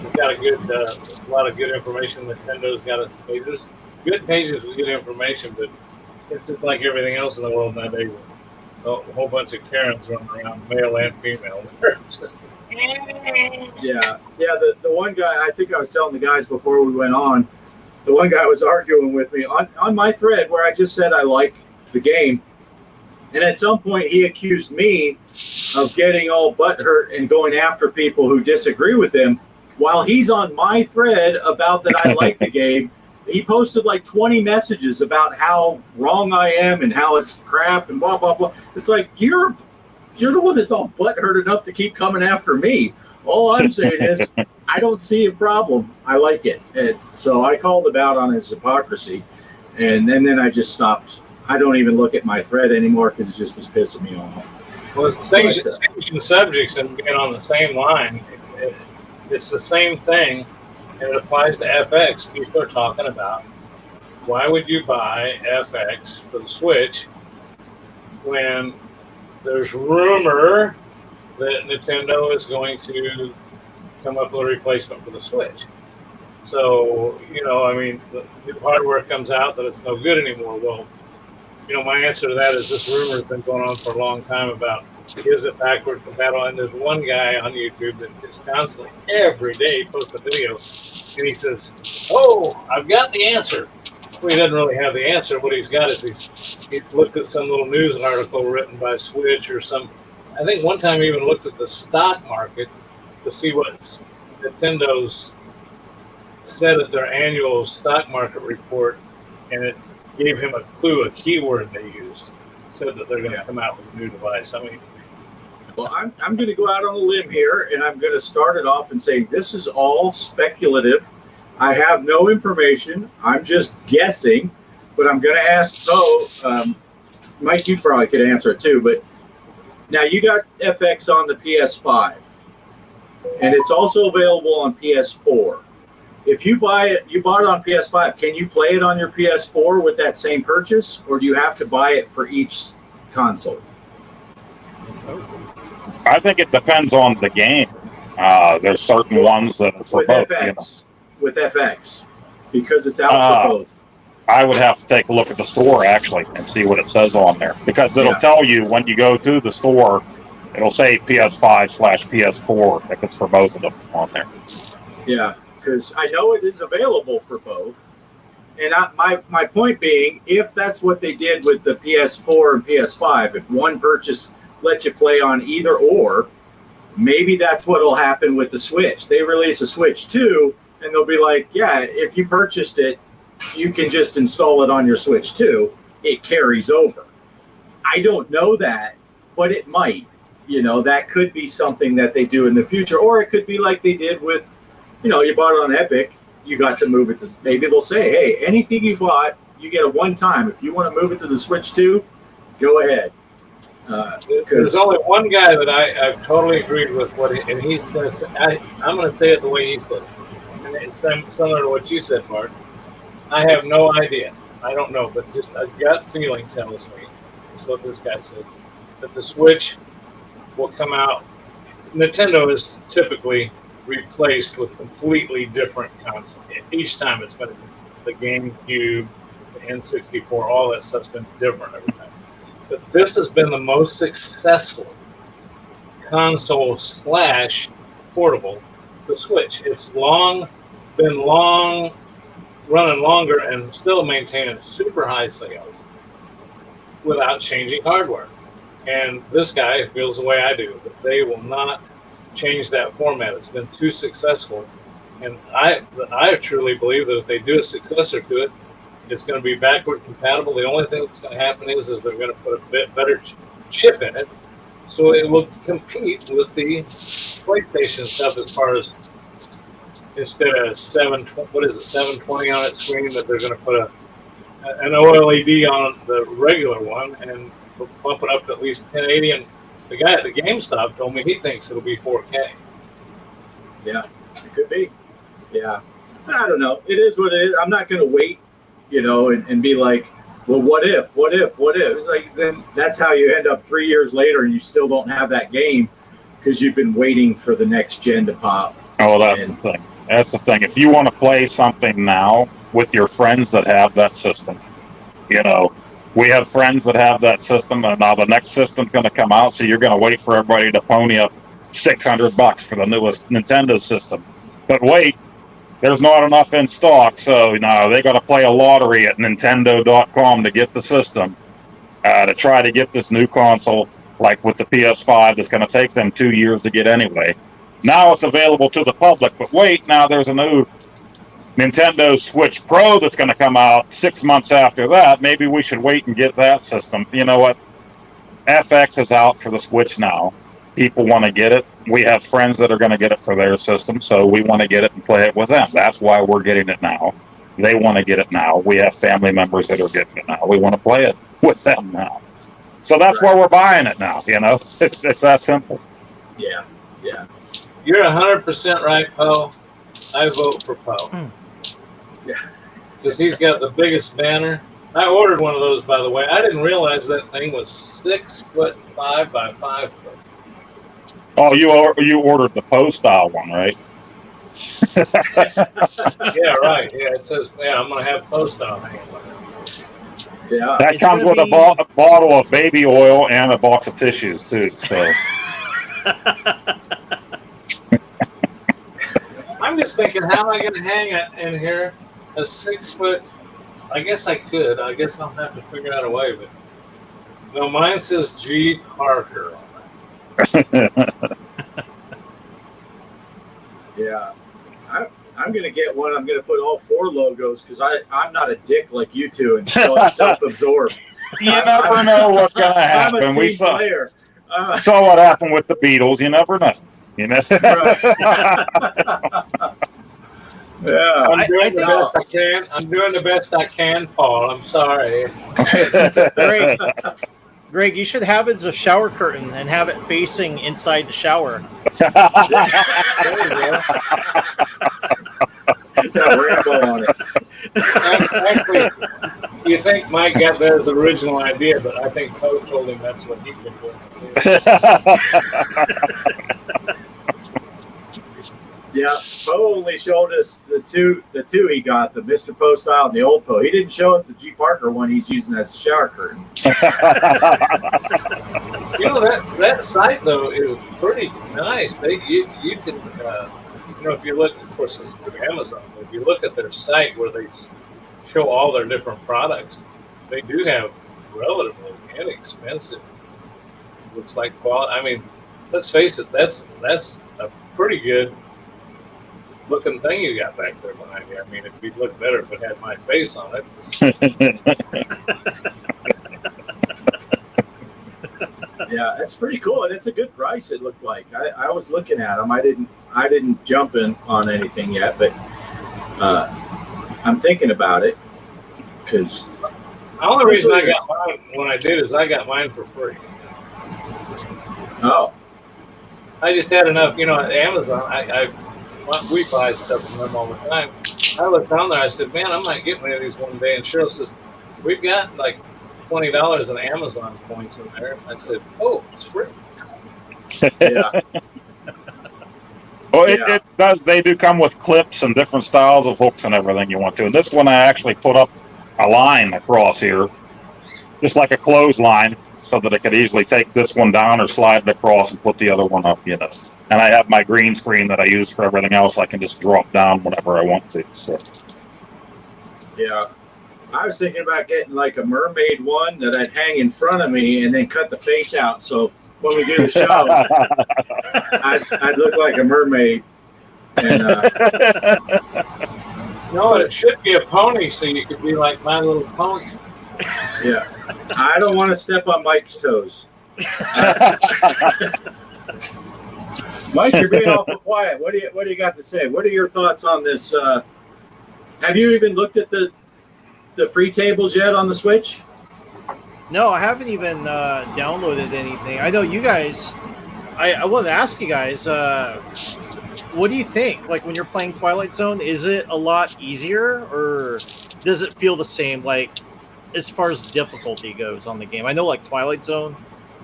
A: has got a lot of good information. Nintendo's got its pages. Good pages with good information, but it's just like everything else in the world nowadays. A whole bunch of Karens running around, male and female.
B: Yeah. The one guy, I think I was telling the guys before we went on, the one guy was arguing with me on my thread where I just said I like the game. And at some point he accused me of getting all butthurt and going after people who disagree with him while he's on my thread about that I like the game. he posted like 20 messages about how wrong I am and how it's crap and blah, blah, blah. It's like, you're the one that's all butthurt enough to keep coming after me. All I'm saying is I don't see a problem. I like it. And so I called him out on his hypocrisy. And then I just stopped. I don't even look at my thread anymore because it just was pissing me off.
A: Well, changing subjects and being on the same line, it's the same thing, and it applies to FX. People are talking about, why would you buy FX for the Switch when there's rumor that Nintendo is going to come up with a replacement for the Switch? So, I mean, the new hardware comes out that it's no good anymore. Well, my answer to that is this rumor has been going on for a long time about, is it backward compatible? And there's one guy on YouTube that is constantly, every day, posts a video, and he says, oh, I've got the answer. Well, he doesn't really have the answer. What he's got is he looked at some little news article written by Switch or some. I think one time he even looked at the stock market to see what Nintendo's said at their annual stock market report, and it gave him a clue, a keyword they used. Said that they're going to come out with a new device. I mean,
B: well, I'm going to go out on a limb here, and I'm going to start it off and say this is all speculative. I have no information. I'm just guessing, but I'm going to ask. Mike, you probably could answer it too. But now you got FX on the PS5, and it's also available on PS4. If you buy it, you bought it on PS5. Can you play it on your PS4 with that same purchase, or do you have to buy it for each console?
C: I think it depends on the game. There's certain ones that are for
B: with
C: both.
B: FX, with FX, because it's out for both.
C: I would have to take a look at the store actually and see what it says on there, because it'll tell you when you go to the store. It'll say PS5/PS4 if it's for both of them on there.
B: Yeah. Because I know it is available for both. And my point being, if that's what they did with the PS4 and PS5, if one purchase lets you play on either or, maybe that's what will happen with the Switch. They release a Switch 2, and they'll be like, yeah, if you purchased it, you can just install it on your Switch 2. It carries over. I don't know that, but it might. That could be something that they do in the future. Or it could be like they did with, you bought it on Epic, you got to move it to, maybe they'll say, hey, anything you bought, you get a one-time. If you want to move it to the Switch 2, go ahead.
A: There's only one guy that I've totally agreed with, and he's going to say, I'm going to say it the way he said it. And it's similar to what you said, Bart. I have no idea. I don't know, but just a gut feeling tells me, that's what this guy says, that the Switch will come out. Nintendo is typically replaced with completely different consoles. Each time it's been the GameCube, the N64, all that stuff's been different every time. But this has been the most successful console / portable, the Switch. It's been running longer and still maintaining super high sales without changing hardware. And this guy feels the way I do, that they will not change that format. It's been too successful, and I truly believe that if they do a successor to it, it's going to be backward compatible. The only thing that's going to happen is they're going to put a bit better chip in it, so it will compete with the PlayStation stuff as far as, instead of 720 on its screen, that they're going to put an OLED on the regular one and bump it up to at least 1080. And the guy at the GameStop told me he thinks it'll be 4K.
B: Yeah, it could be. Yeah. I don't know. It is what it is. I'm not going to wait, and be like, well, what if? It's like, then that's how you end up 3 years later and you still don't have that game because you've been waiting for the next gen to pop.
C: Oh, that's the thing. That's the thing. If you want to play something now with your friends that have that system, we have friends that have that system, and now the next system's going to come out, so you're going to wait for everybody to pony up $600 for the newest Nintendo system. But wait, there's not enough in stock, so they got to play a lottery at Nintendo.com to get the system to try to get this new console, like with the PS5, that's going to take them 2 years to get anyway. Now it's available to the public, but wait, now there's a new Nintendo Switch Pro that's going to come out 6 months after that. Maybe we should wait and get that system. You know what? FX is out for the Switch now. People want to get it. We have friends that are going to get it for their system, so we want to get it and play it with them. That's why we're getting it now. They want to get it now. We have family members that are getting it now. We want to play it with them now. So that's why we're buying it now. You know, it's that simple.
B: Yeah.
A: You're 100% right, Poe. I vote for Poe.
B: Yeah.
A: Because he's got the biggest banner. I ordered one of those, by the way. I didn't realize that thing was 6'5" by 5 foot.
C: Oh, you ordered the Poe style one, right?
A: Yeah, right. Yeah, it says, I'm going to have Poe style hanging on it.
B: Yeah.
C: That comes with a bottle of baby oil and a box of tissues, too. So.
A: I'm just thinking, how am I going to hang it in here? A 6 foot. I guess I could. I guess I'll have to figure out a way. But no, mine says G. Parker on it.
B: Yeah. I'm going to get one. I'm going to put all 4 logos because I'm not a dick like you two and so I'm self-absorbed.
C: You never know what's going to happen.
B: I'm a team player.
C: Saw what happened with the Beatles. You never know. You know.
B: Yeah,
A: I'm doing the best I can. I'm doing the best I can, Paul. I'm sorry.
D: Greg, you should have it as a shower curtain and have it facing inside the shower.
B: There you go. Just have Rambo on it.
A: Actually, you think Mike got that as an original idea, but I think Poe told him that's what he'd been doing.
B: Yeah, Poe only showed us the two he got, the Mr. Poe style and the old Poe. He didn't show us the G. Parker one he's using as a shower curtain.
A: You know, that site, though, is pretty nice. You can, if you look, of course, it's through Amazon, but if you look at their site where they show all their different products, they do have relatively inexpensive, looks like quality. I mean, let's face it, that's a pretty good looking thing you got back there behind you. I mean, it'd look better if it had my face on it.
B: Yeah, it's pretty cool, and it's a good price. It looked like I was looking at them. I didn't jump in on anything yet, but I'm thinking about it because
A: the only reason I got mine when I did is I got mine for free.
B: Oh,
A: I just had enough. At Amazon, we buy stuff from them all the time. I looked on there. I said, "Man, I might get one of these one day." And Cheryl says, "We've got like $20 in Amazon points in there." I said, "Oh, it's free."
B: Yeah.
C: Well, it does. They do come with clips and different styles of hooks and everything you want to. And this one, I actually put up a line across here, just like a clothesline, so that I could easily take this one down or slide it across and put the other one up. And I have my green screen that I use for everything else. I can just drop down whenever I want to. So.
B: Yeah. I was thinking about getting like a mermaid one that I'd hang in front of me and then cut the face out. So when we do the show, I'd look like a mermaid. And,
A: no, it should be a pony so you could be like My Little Pony.
B: Yeah. I don't want to step on Mike's toes. Mike, you're being awful quiet. What do you got to say? What are your thoughts on this? Have you even looked at the free tables yet on the Switch?
D: No, I haven't even downloaded anything. I know you guys. I wanted to ask you guys, what do you think? Like when you're playing Twilight Zone, is it a lot easier or does it feel the same? Like as far as difficulty goes on the game, I know like Twilight Zone,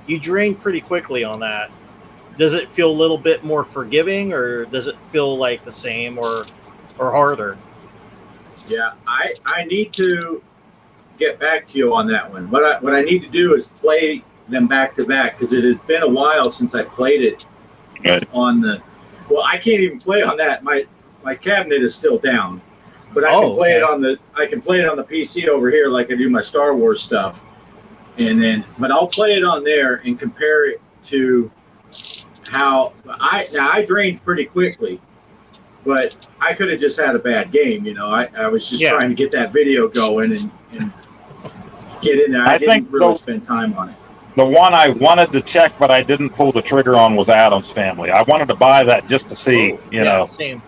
D: you drain pretty quickly on that. Does it feel a little bit more forgiving, or does it feel like the same or harder?
B: Yeah, I need to get back to you on that one. What I need to do is play them back to back because it has been a while since I played it on the. Well, I can't even play on that. My cabinet is still down, but I can play it on the. I can play it on the PC over here like I do my Star Wars stuff, but I'll play it on there and compare it to how I drained pretty quickly, But I could have just had a bad game, you know. I was just
D: Yeah.
B: trying to get that video going and get in there. I didn't really spend time on it.
C: The one I wanted to check, but I didn't pull the trigger on, was Addams Family. I wanted to buy that just to see, you know.
D: Same.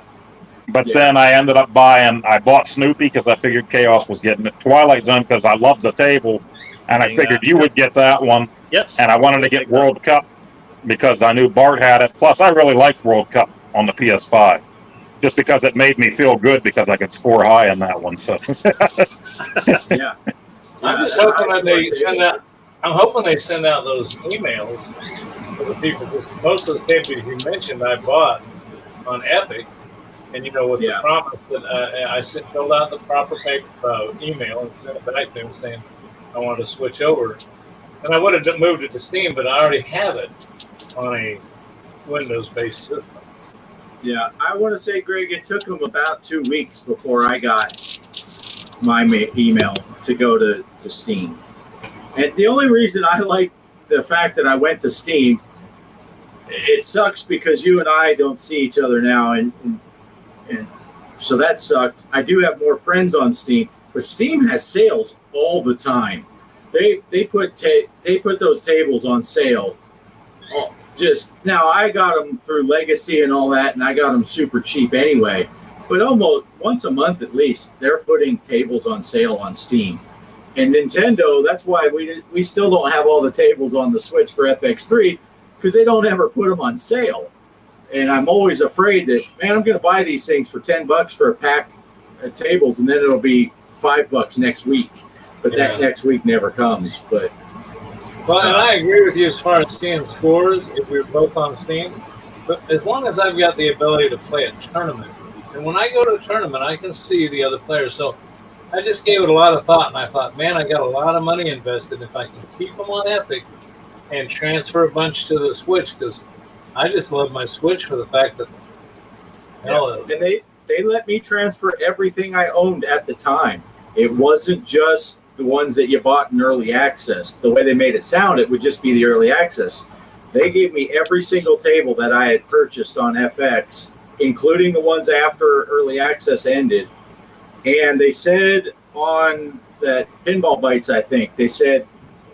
C: But then I ended up I bought Snoopy because I figured Chaos was getting it. Twilight Zone because I loved the table, and I figured you would get that one.
D: Yes.
C: And I wanted to get World Cup because I knew Bart had it. Plus, I really liked World Cup on the PS5. Just because it made me feel good because I could score high in that one. So
B: Yeah.
A: I'm just hoping that they send out. I'm hoping they send out those emails for the people, because most of the tables you mentioned I bought on Epic, and with the promise that I filled out the proper email and sent it back to them saying I wanted to switch over, and I would have moved it to Steam, but I already have it on a Windows-based system.
B: Yeah, I want to say, Greg, it took them about 2 weeks before I got my email to go to Steam. And the only reason I like the fact that I went to Steam, it sucks because you and I don't see each other now, and so that sucked. I do have more friends on Steam, but Steam has sales all the time. They put those tables on sale. Just now, I got them through Legacy and all that, and I got them super cheap anyway. But almost once a month at least, they're putting tables on sale on Steam. And Nintendo, that's why we still don't have all the tables on the Switch for FX3, because they don't ever put them on sale. And I'm always afraid that, man, I'm going to buy these things for $10 for a pack of tables, and then it'll be $5 next week. But that next week never comes. But
A: well, and I agree with you as far as seeing scores if we're both on Steam. But as long as I've got the ability to play a tournament, and when I go to a tournament, I can see the other players. So I just gave it a lot of thought, and I thought, man, I got a lot of money invested. If I can keep them on Epic and transfer a bunch to the Switch, because I just love my Switch for the fact that,
B: and they let me transfer everything I owned at the time. It wasn't just the ones that you bought in early access. The way they made it sound, it would just be the early access. They gave me every single table that I had purchased on FX, including the ones after early access ended. And they said on that Pinball Bites, I think, they said,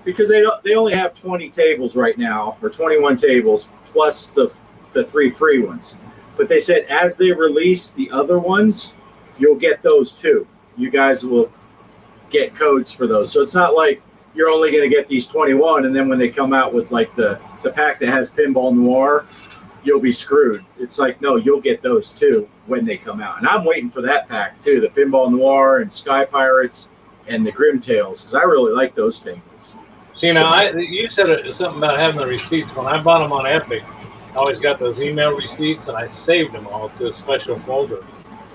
B: because they only have 20 tables right now, or 21 tables, plus the 3 free ones. But they said as they release the other ones, you'll get those too. You guys will get codes for those. So it's not like you're only going to get these 21, and then when they come out with like the pack that has Pinball Noir, you'll be screwed. It's like, no, you'll get those too when they come out. And I'm waiting for that pack too, the Pinball Noir and Sky Pirates and the Grim Tales, because I really like those tables.
A: See, now, you said something about having the receipts. When I bought them on Epic, I always got those email receipts, and I saved them all to a special folder.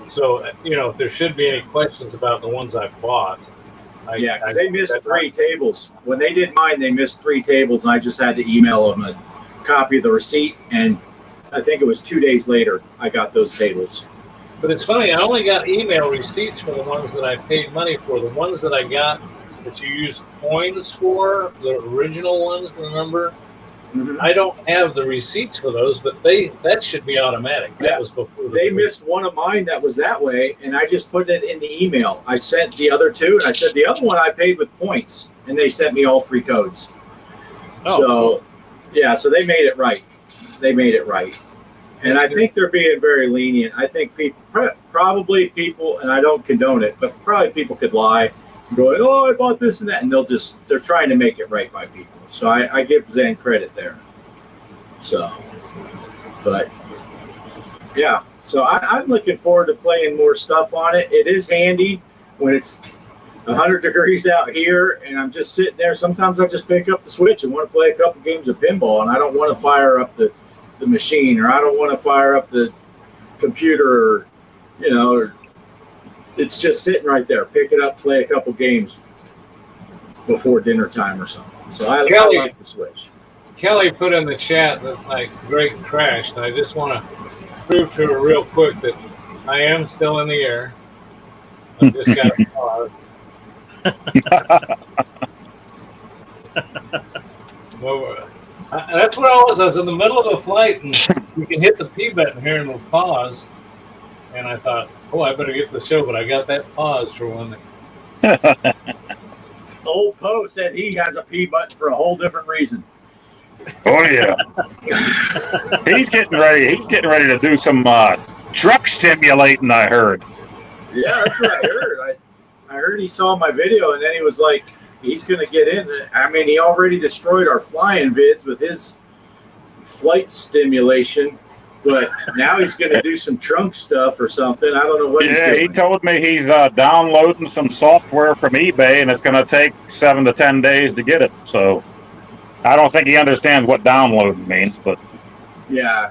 A: So, if there should be any questions about the ones I bought.
B: Because they missed 3 tables. When they did mine, they missed 3 tables, and I just had to email them a copy of the receipt, and I think it was 2 days later I got those tables.
A: But it's funny, I only got email receipts for the ones that I paid money for. The ones that I got that you used coins for, the original ones, remember?
B: Mm-hmm.
A: I don't have the receipts for those, but that should be automatic. That was before
B: they missed one of mine that was that way, and I just put it in the email. I sent the other 2, and I said the other one I paid with points, and they sent me all 3 codes. So they made it right. They made it right. And I think they're being very lenient. I think probably people, and I don't condone it, but probably people could lie and go, oh, I bought this and that, and they're trying to make it right by people. So I give Zen credit there. So, but yeah, so I'm looking forward to playing more stuff on it. It is handy when it's 100 degrees out here and I'm just sitting there. Sometimes I just pick up the Switch and want to play a couple games of pinball, and I don't want to fire up the machine, or I don't want to fire up the computer, or it's just sitting right there. Pick it up, play a couple games before dinner time or something. So I like the Switch.
A: Kelly put in the chat that Greg crashed, and I just want to prove to her real quick that I am still in the air. I just got to pause. That's where I was. I was in the middle of a flight, and you can hit the P button here and it'll pause. and I thought, oh, I better get to the show, but I got that pause for one.
B: Old Poe said he has a P button for a whole different reason.
C: Oh yeah, he's getting ready. He's getting ready to do some truck stimulating. I heard.
B: Yeah, that's what I heard. I heard he saw my video, and then he was like, he's going to get in. I mean, he already destroyed our flying vids with his flight stimulation, but now he's going to do some trunk stuff or something. I don't know what he's doing.
C: He told me he's downloading some software from eBay, and it's going to take 7 to 10 days to get it. So I don't think he understands what downloading means, but
B: yeah.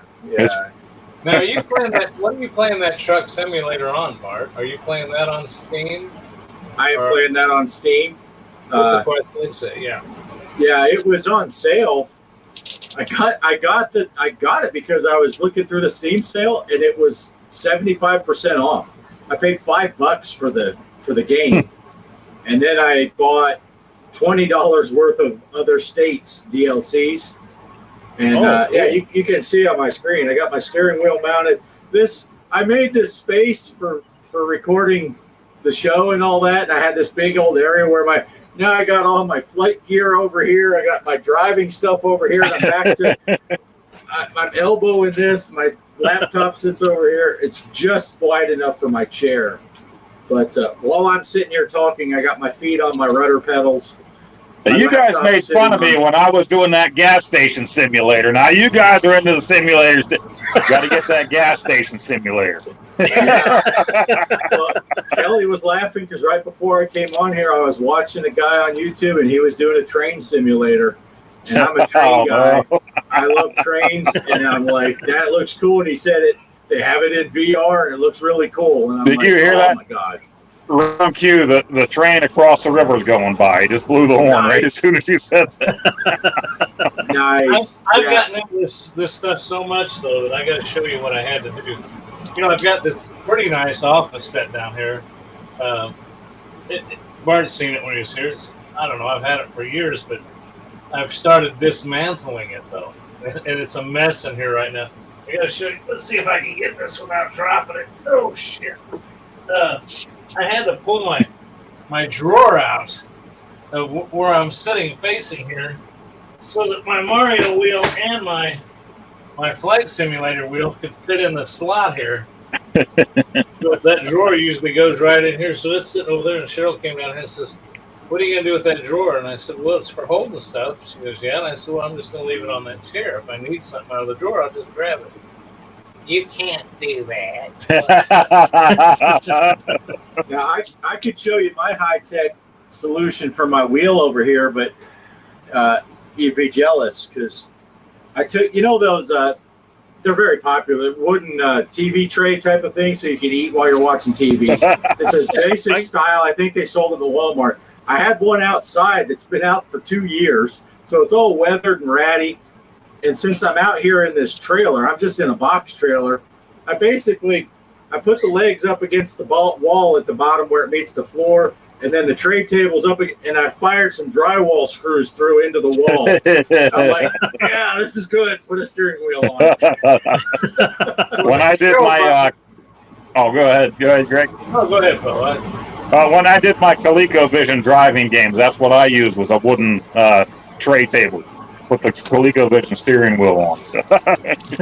A: Now, are you playing that? What are you playing that truck simulator on, Bart? Are you playing that on Steam?
B: I am playing that on Steam.
A: Yeah.
B: Yeah, it was on sale. I got it because I was looking through the Steam sale, and it was 75% off. I paid $5 for the game, and then I bought $20 worth of other states DLCs. And
A: cool.
B: yeah, you can see on my screen, I got my steering wheel mounted. I made this space for recording the show and all that. And I had this big old area where I got all my flight gear over here. I got my driving stuff over here. And I'm back to my elbow in this. My laptop sits over here. It's just wide enough for my chair. But while I'm sitting here talking, I got my feet on my rudder pedals.
C: You guys made fun of me when I was doing that gas station simulator. Now you guys are into the simulators. Got to get that gas station simulator.
B: Yeah. Well, Kelly was laughing because right before I came on here, I was watching a guy on YouTube, and he was doing a train simulator. And I'm a train guy. I love trains, and I'm like, that looks cool. And he said they have it in VR, and it looks really cool. And I'm
C: Did you hear that?
B: Oh my god!
C: Round Q, the train across the river's going by. He just blew the horn right as soon as you said that.
B: Nice.
A: I've gotten into this stuff so much, though, that I got to show you what I had to do. I've got this pretty nice office set down here. Bart's seen it when he was here. I don't know. I've had it for years, but I've started dismantling it, though. And it's a mess in here right now. I got to show you. Let's see if I can get this without dropping it. Oh, shit. I had to pull my drawer out of where I'm sitting facing here so that my Mario wheel and my flight simulator wheel could fit in the slot here. So that drawer usually goes right in here. So it's sitting over there, and Cheryl came down here and says, what are you going to do with that drawer? And I said, well, it's for holding stuff. She goes, yeah. And I said, well, I'm just going to leave it on that chair. If I need something out of the drawer, I'll just grab it. You can't do that.
B: Now, I could show you my high-tech solution for my wheel over here, but you'd be jealous because I took, those, they're very popular, wooden TV tray type of thing so you can eat while you're watching TV. It's a basic style. I think they sold it at Walmart. I had one outside that's been out for 2 years, so it's all weathered and ratty. And since I'm out here in this trailer, I'm just in a box trailer, I put the legs up against the wall at the bottom where it meets the floor, and then the tray table's up, and I fired some drywall screws through into the wall. I'm like, yeah, this is good. Put a steering wheel on.
C: When I did my... go ahead, Greg.
A: Oh, go ahead, Bill.
C: When I did my ColecoVision driving games, that's what I used, was a wooden tray table with the ColecoVision steering wheel on. So.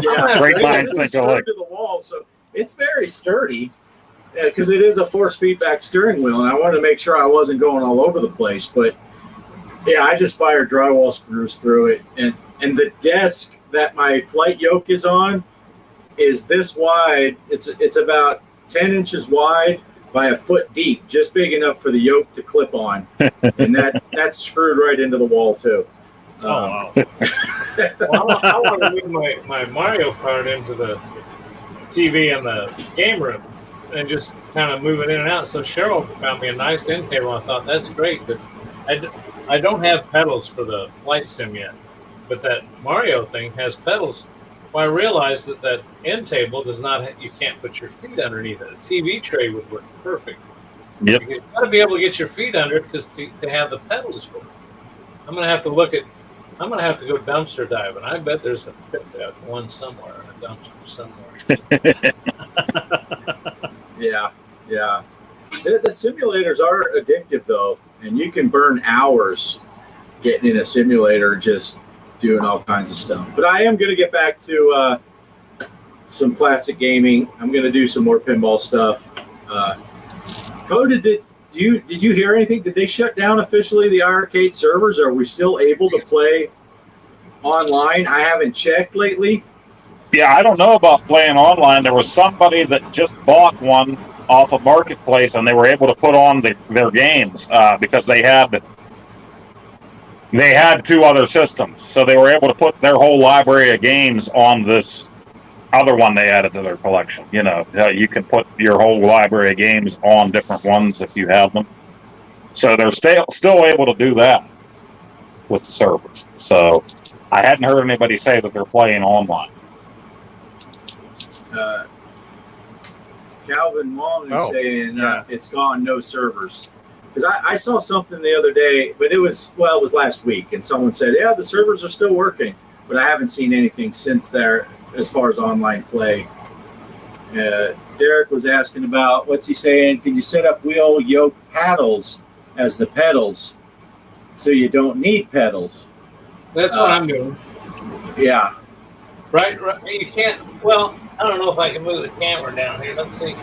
B: Yeah,
C: great minds think alike.
B: To the wall, so it's very sturdy because it is a force feedback steering wheel, and I wanted to make sure I wasn't going all over the place. But yeah, I just fired drywall screws through it, and the desk that my flight yoke is on is this wide. It's about 10 inches wide by a foot deep, just big enough for the yoke to clip on, and that's screwed right into the wall too.
A: Wow. Well, I want to move my Mario Kart into the TV in the game room and just kind of move it in and out. So Cheryl found me a nice end table. I thought, that's great, but I don't have pedals for the flight sim yet. But that Mario thing has pedals. Well, I realized that end table does not. You can't put your feet underneath it. A TV tray would work perfect.
C: Yep.
A: Because you've got to be able to get your feet under it because to have the pedals work. I'm going to have to go dumpster diving. I bet there's a pit one somewhere, a dumpster somewhere.
B: Yeah, yeah. The simulators are addictive though, and you can burn hours getting in a simulator just doing all kinds of stuff. But I am going to get back to some classic gaming. I'm going to do some more pinball stuff. Did you hear anything? Did they shut down officially the arcade servers? Are we still able to play online? I haven't checked lately.
C: Yeah, I don't know about playing online. There was somebody that just bought one off a marketplace, and they were able to put on their games because they had two other systems, so they were able to put their whole library of games on this other one they added to their collection. You know, you can put your whole library of games on different ones if you have them. So they're still able to do that with the servers. So I hadn't heard anybody say that they're playing online.
B: Calvin Wong is saying it's gone, no servers. Because I saw something the other day, but it was last week, and someone said, yeah, the servers are still working, but I haven't seen anything since there as far as online play. Derek was asking about, what's he saying? Can you set up wheel yoke paddles as the pedals so you don't need pedals?
A: That's what I'm doing.
B: Yeah.
A: Right. You can't. Well, I don't know if I can move the camera down here. Let's see.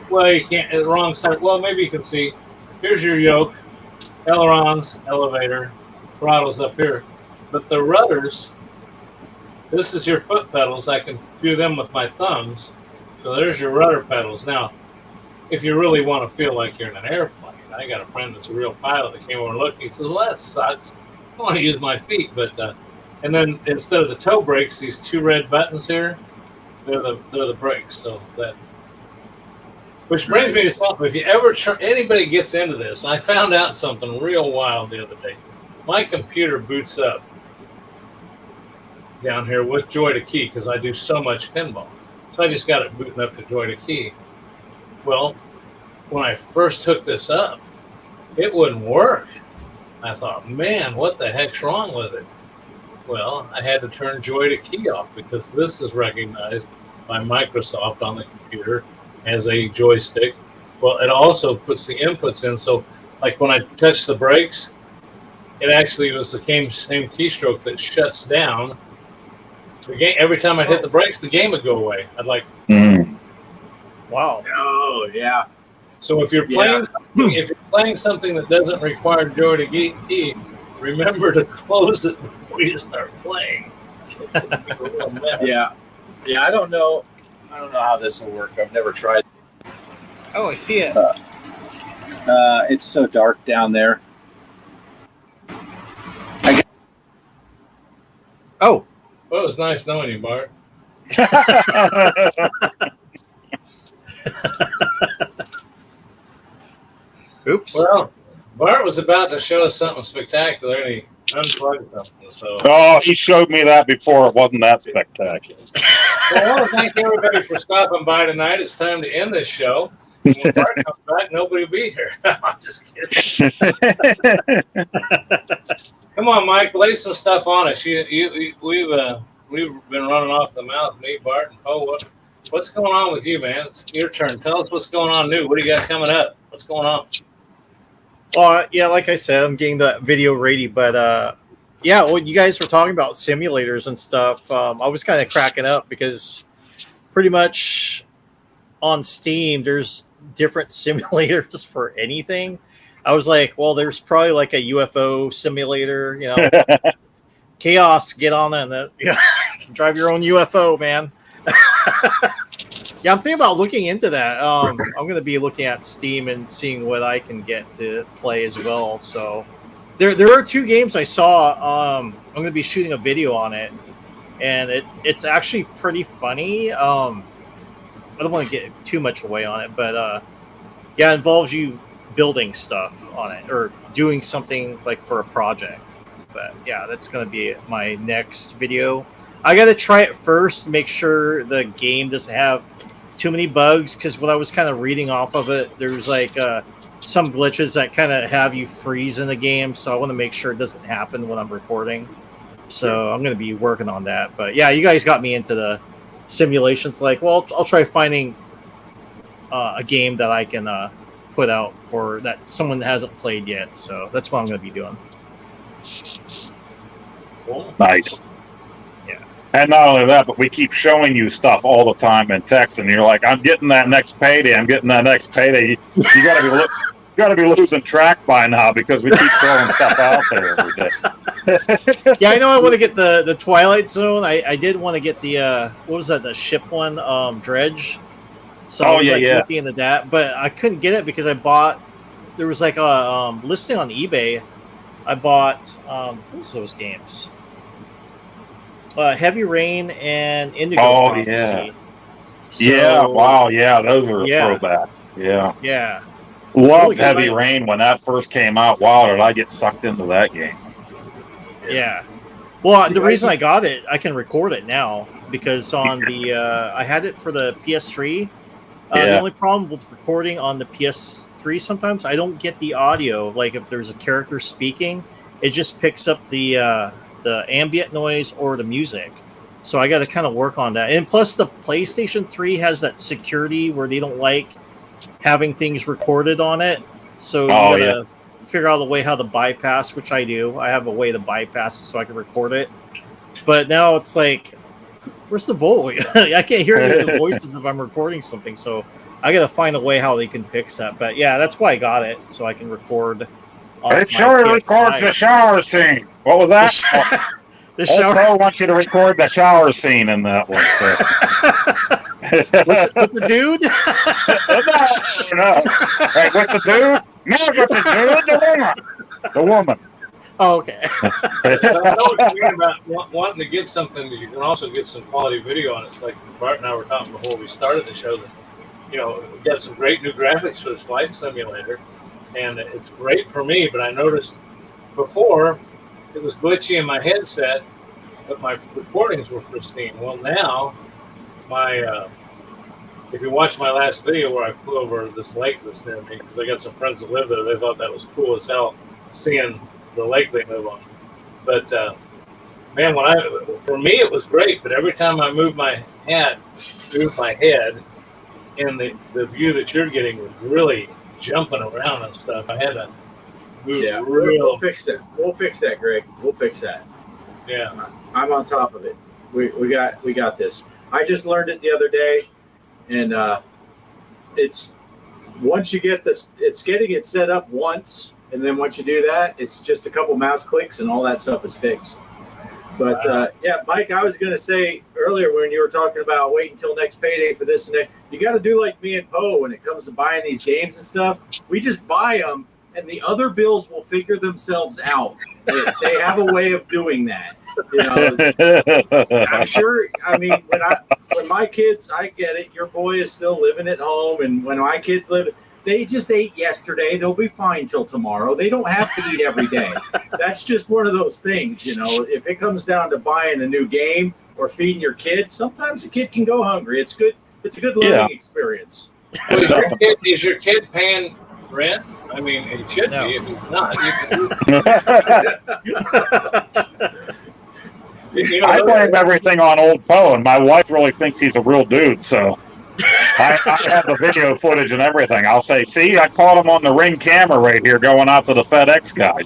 A: Well, you can't. The wrong side. Well, maybe you can see. Here's your yoke, ailerons, elevator, throttles up here. But the rudders, this is your foot pedals. I can do them with my thumbs. So there's your rudder pedals. Now, if you really want to feel like you're in an airplane, I got a friend that's a real pilot that came over and looked. He says, well, that sucks. I want to use my feet. But and then instead of the toe brakes, these two red buttons here, they're the brakes. So that. Which brings me to something. If you ever anybody gets into this, I found out something real wild the other day. My computer boots up down here with Joy to Key because I do so much pinball. So I just got it booting up to Joy to Key. Well, when I first hooked this up, it wouldn't work. I thought, man, what the heck's wrong with it? Well, I had to turn Joy to Key off because this is recognized by Microsoft on the computer as a joystick. Well, it also puts the inputs in. So, like when I touch the brakes, it actually was the same keystroke that shuts down the game. Every time I hit the brakes, the game would go away. I'd like,
D: wow.
B: Oh, yeah.
A: So if you're playing something that doesn't require Joy to Key, remember to close it before you start playing.
B: Yeah. I don't know how this will work. I've never tried.
D: Oh, I see it.
B: It's so dark down there.
A: Well, it was nice knowing you, Bart.
D: Oops.
A: Well, Bart was about to show us something spectacular, and he unplugged something. So.
C: Oh, he showed me that before. It wasn't that spectacular.
A: Well, I want to thank everybody for stopping by tonight. It's time to end this show. When Bart comes back, nobody will be here. I'm just kidding. Come on, Mike, lay some stuff on us. We've been running off the mouth. Me, Bart, and Poe. What's going on with you, man? It's your turn. Tell us what's going on new. What do you got coming up? What's going on?
D: Well, yeah, like I said, I'm getting the video ready, but yeah, when you guys were talking about simulators and stuff, I was kind of cracking up because pretty much on Steam, there's different simulators for anything. I was like, well, there's probably like a UFO simulator, you know, Chaos, get on and drive your own UFO, man. Yeah, I'm thinking about looking into that. I'm going to be looking at Steam and seeing what I can get to play as well. So there are two games I saw. I'm going to be shooting a video on it, and it's actually pretty funny. I don't want to get too much away on it, but yeah, it involves you building stuff on it or doing something like for a project. But yeah, that's going to be my next video. I got to try it first, make sure the game doesn't have too many bugs, because what I was kind of reading off of it, there's like some glitches that kind of have you freeze in the game, so I want to make sure it doesn't happen when I'm recording. So I'm going to be working on that. But yeah, you guys got me into the simulations. Like, well, I'll try finding a game that I can put out for that someone hasn't played yet. So that's what I'm going to be doing.
A: Cool.
C: Nice.
D: Yeah.
C: And not only that, but we keep showing you stuff all the time in text, and you're like, "I'm getting that next payday. I'm getting that next payday." You got to be losing track by now because we keep throwing stuff out there every day.
D: Yeah, I know. I want to get the Twilight Zone. I did want to get the what was that? The ship one, Dredge. So I was looking into that, but I couldn't get it because I bought. There was like a listing on eBay. I bought what was those games? Heavy Rain and Indigo.
C: Oh
D: Prophecy.
C: yeah.
D: So,
C: yeah. Wow. Yeah. Those are a throwback. Yeah.
D: Yeah.
C: Loved Heavy Rain when that first came out. Wow, did I get sucked into that game?
D: Yeah. Well, the reason I got it, I can record it now because on the I had it for the PS3. The only problem with recording on the PS3 sometimes I don't get the audio. Like if there's a character speaking, it just picks up the ambient noise or the music. So I got to kind of work on that. And plus, the PlayStation 3 has that security where they don't like having things recorded on it. So you gotta figure out a way how to bypass, which I do. I have a way to bypass it so I can record it. But now it's like, where's the voice? I can't hear any of the voices if I'm recording something. So I got to find a way how they can fix that. But yeah, that's why I got it, so I can record.
C: It sure records the shower scene. What was that?
D: The shower.
C: I want you to record the shower scene in that one.
D: With the dude?
C: No. Right, with the dude? No, with the dude, the woman.
D: Oh, okay.
A: I know what's weird about wanting to get something is you can also get some quality video on it. It's like Bart and I were talking before we started the show that, we got some great new graphics for this flight simulator, and it's great for me, but I noticed before it was glitchy in my headset, but my recordings were pristine. Well, now if you watch my last video where I flew over this lake that's near me, because I got some friends that live there, they thought that was cool as hell, seeing the lake they live on. But man, for me it was great. But every time I moved my head, and the view that you're getting was really jumping around and stuff. I had to move.
B: Yeah, we'll fix that. We'll fix that, Greg. We'll fix that.
A: Yeah,
B: I'm on top of it. We got this. I just learned it the other day, and it's once you get this, it's getting it set up once. And then once you do that, it's just a couple mouse clicks and all that stuff is fixed. But Mike, I was going to say earlier when you were talking about waiting until next payday for this and that, you got to do like me and Poe when it comes to buying these games and stuff. We just buy them and the other bills will figure themselves out. They have a way of doing that. I'm sure. I mean, when my kids, I get it. Your boy is still living at home, and when my kids live, they just ate yesterday. They'll be fine till tomorrow. They don't have to eat every day. That's just one of those things, If it comes down to buying a new game or feeding your kid, sometimes a kid can go hungry. It's good. It's a good learning experience.
A: Well, is your kid paying rent? I mean, it should be. If it's not,
C: I blame everything on old Poe, and my wife really thinks he's a real dude, so I have the video footage and everything. I'll say, see, I caught him on the Ring camera right here going out to the FedEx guy.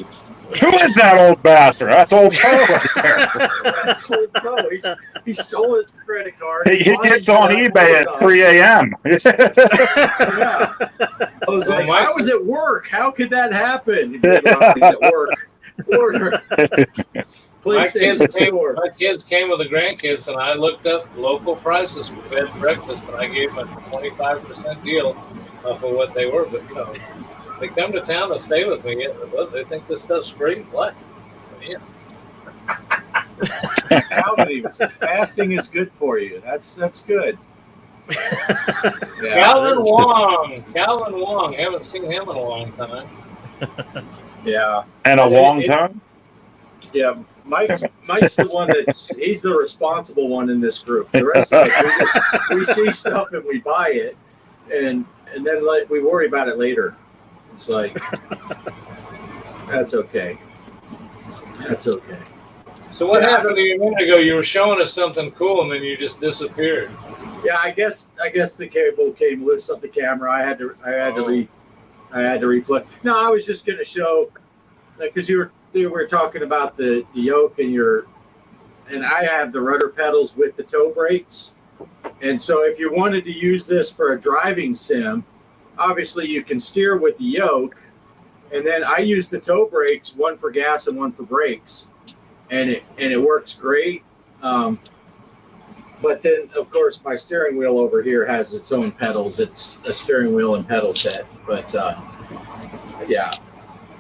C: Who is that old bastard? That's old Poe right there.
B: That's old Poe. He stole his credit card.
C: He gets on eBay at 3 a.m.
B: Yeah. I was like, I was at work. How could that happen? He's at work. Order.
A: My kids came with the grandkids, and I looked up local prices for bed and breakfast, and I gave them a 25% deal for what they were. But, they come to town and stay with me. They think this stuff's free. What? Yeah.
B: Fasting is good for you. That's good.
A: Yeah, Calvin Wong. Haven't seen him in a long time.
B: Yeah.
C: And a long time?
B: Yeah. Mike's the one he's the responsible one in this group. The rest of us, we see stuff and we buy it, and then we worry about it later. It's like, that's okay. That's okay.
A: So what happened to you a minute ago? You were showing us something cool, and then you just disappeared.
B: Yeah, I guess the cable came loose of the camera. I had to replay. No, I was just going to show, because you were talking about the yoke and I have the rudder pedals with the toe brakes. And so if you wanted to use this for a driving sim, obviously you can steer with the yoke. And then I use the toe brakes, one for gas and one for brakes. And it works great. But then, of course, my steering wheel over here has its own pedals. It's a steering wheel and pedal set. But yeah,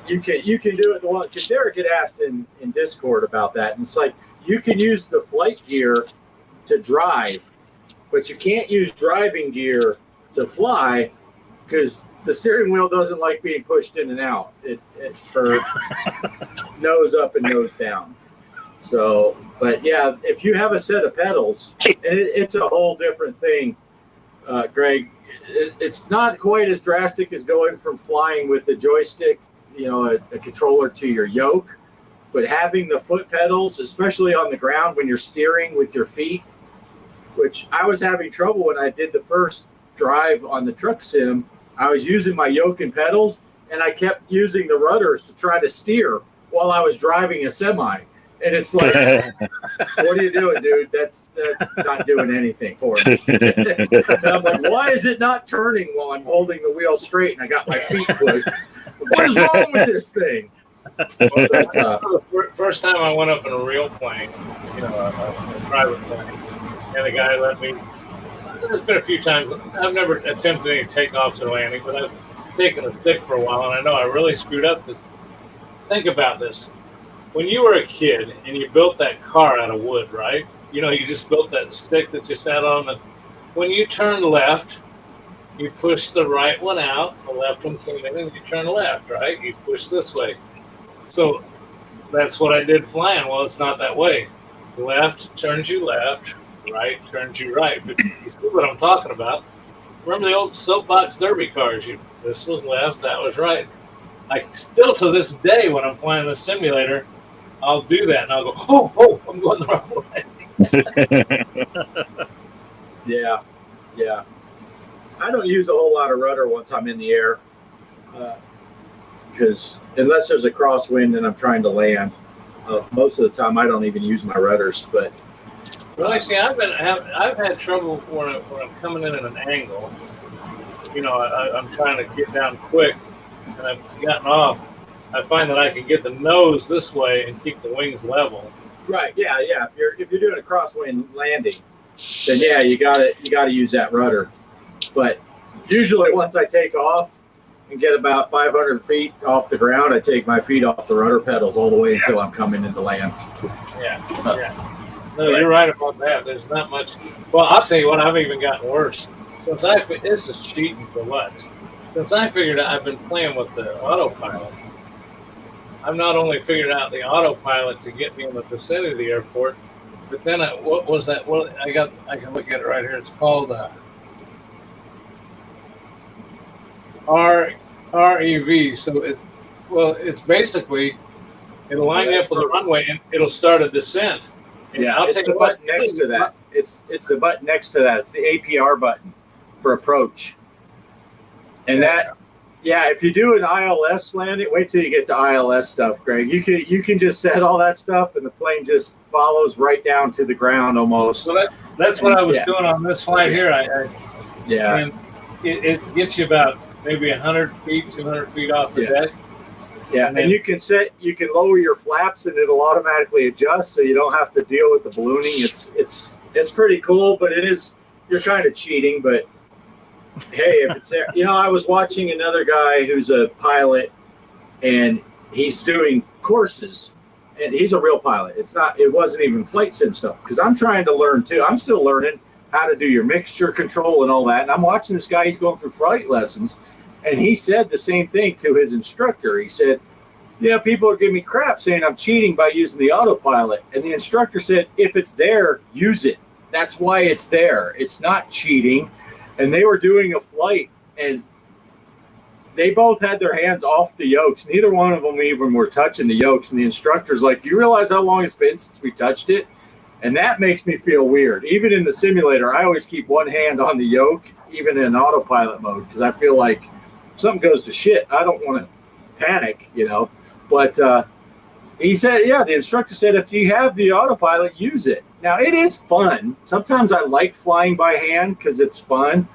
B: you can do it. The one, because Derek had asked in Discord about that, and it's like you can use the flight gear to drive, but you can't use driving gear to fly because the steering wheel doesn't like being pushed in and out. It's for nose up and nose down. So, but yeah, if you have a set of pedals, it's a whole different thing, Greg. It's not quite as drastic as going from flying with the joystick, a controller, to your yoke. But having the foot pedals, especially on the ground when you're steering with your feet, which I was having trouble when I did the first drive on the truck sim. I was using my yoke and pedals, and I kept using the rudders to try to steer while I was driving a semi. And it's like, what are you doing, dude? That's not doing anything for me. And I'm like, why is it not turning while I'm holding the wheel straight and I got my feet pushed? What is wrong with this thing?
A: Well, first time I went up in a real plane, a private plane, and the guy let me. There's been a few times. I've never attempted any takeoffs or landing, but I've taken a stick for a while, and I know I really screwed up. Because think about this. When you were a kid and you built that car out of wood, right? You just built that stick that you sat on. When you turn left, you push the right one out, the left one came in, and you turn left, right? You push this way. So that's what I did flying. Well, it's not that way. Left turns you left, right turns you right. But you see what I'm talking about. Remember the old soapbox derby cars? This was left, that was right. I still, to this day, when I'm flying the simulator, I'll do that, and I'll go, oh, I'm going the wrong way.
B: Yeah. I don't use a whole lot of rudder once I'm in the air, because unless there's a crosswind and I'm trying to land, most of the time I don't even use my rudders. But
A: well, see, I've had trouble when I'm coming in at an angle. I'm trying to get down quick, and I've gotten off. I find that I can get the nose this way and keep the wings level.
B: Right. Yeah. If you're doing a crosswind landing, then yeah, you gotta use that rudder. But usually once I take off and get about 500 feet off the ground, I take my feet off the rudder pedals all the way until I'm coming into land.
A: Yeah. No, you're right about that. There's not much. Well, I'll tell you what, I've even gotten worse. This is cheating for Lutz. Since I figured out, I've been playing with the autopilot. I've not only figured out the autopilot to get me in the vicinity of the airport, but then what was that? Well, I can look at it right here. It's called REV. So it's basically it'll line you up with the runway and it'll start a descent. And
B: yeah, it's the button next to that. It's the button next to that. It's the APR button for approach. And that, yeah, if you do an ILS landing, wait till you get to ILS stuff, Greg. You can just set all that stuff, and the plane just follows right down to the ground almost.
A: So that's what I was doing on this flight here. And it gets you about maybe 100 feet, 200 feet off the deck.
B: Yeah, and you can lower your flaps, and it'll automatically adjust, so you don't have to deal with the ballooning. It's pretty cool, but you're kind of cheating, but. Hey, if it's there, I was watching another guy who's a pilot, and he's doing courses, and he's a real pilot. It wasn't even flight sim stuff, because I'm trying to learn too. I'm still learning how to do your mixture control and all that. And I'm watching this guy, he's going through flight lessons, and he said the same thing to his instructor. He said, yeah, people are giving me crap saying I'm cheating by using the autopilot. And the instructor said, if it's there, use it. That's why it's there. It's not cheating. And they were doing a flight, and they both had their hands off the yokes. Neither one of them even were touching the yokes. And the instructor's like, you realize how long it's been since we touched it? And that makes me feel weird. Even in the simulator, I always keep one hand on the yoke, even in autopilot mode, because I feel like if something goes to shit, I don't want to panic, But he said, yeah, the instructor said, if you have the autopilot, use it. Now, it is fun. Sometimes I like flying by hand because it's fun.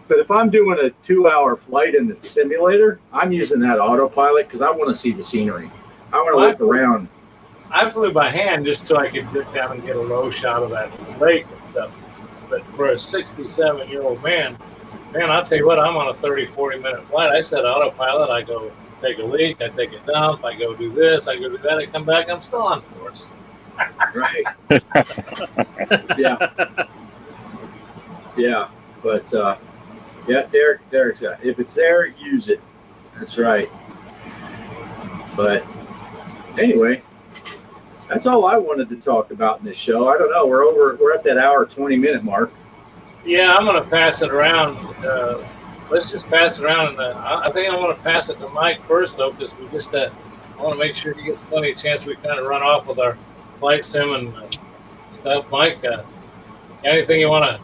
B: But if I'm doing a 2-hour flight in the simulator, I'm using that autopilot because I want to see the scenery. I want to look around.
A: I flew by hand just so I could get down and get a low shot of that lake and stuff. But for a 67-year-old man, I'll tell you what, I'm on a 30, 40-minute flight. I set autopilot. I go take a leak. I take a dump. I go do this. I go do that. I come back. I'm still on course.
B: Right. Yeah. Yeah. But, yeah, Derek's got it. If it's there, use it. That's right. But anyway, that's all I wanted to talk about in this show. I don't know. We're at that hour 20-minute mark.
A: Yeah, I'm going to pass it around. Let's just pass it around. And I think I want to pass it to Mike first, though, because we just I want to make sure he gets plenty of chance. We kind of run off with our flight sim and stuff. Mike, anything you want to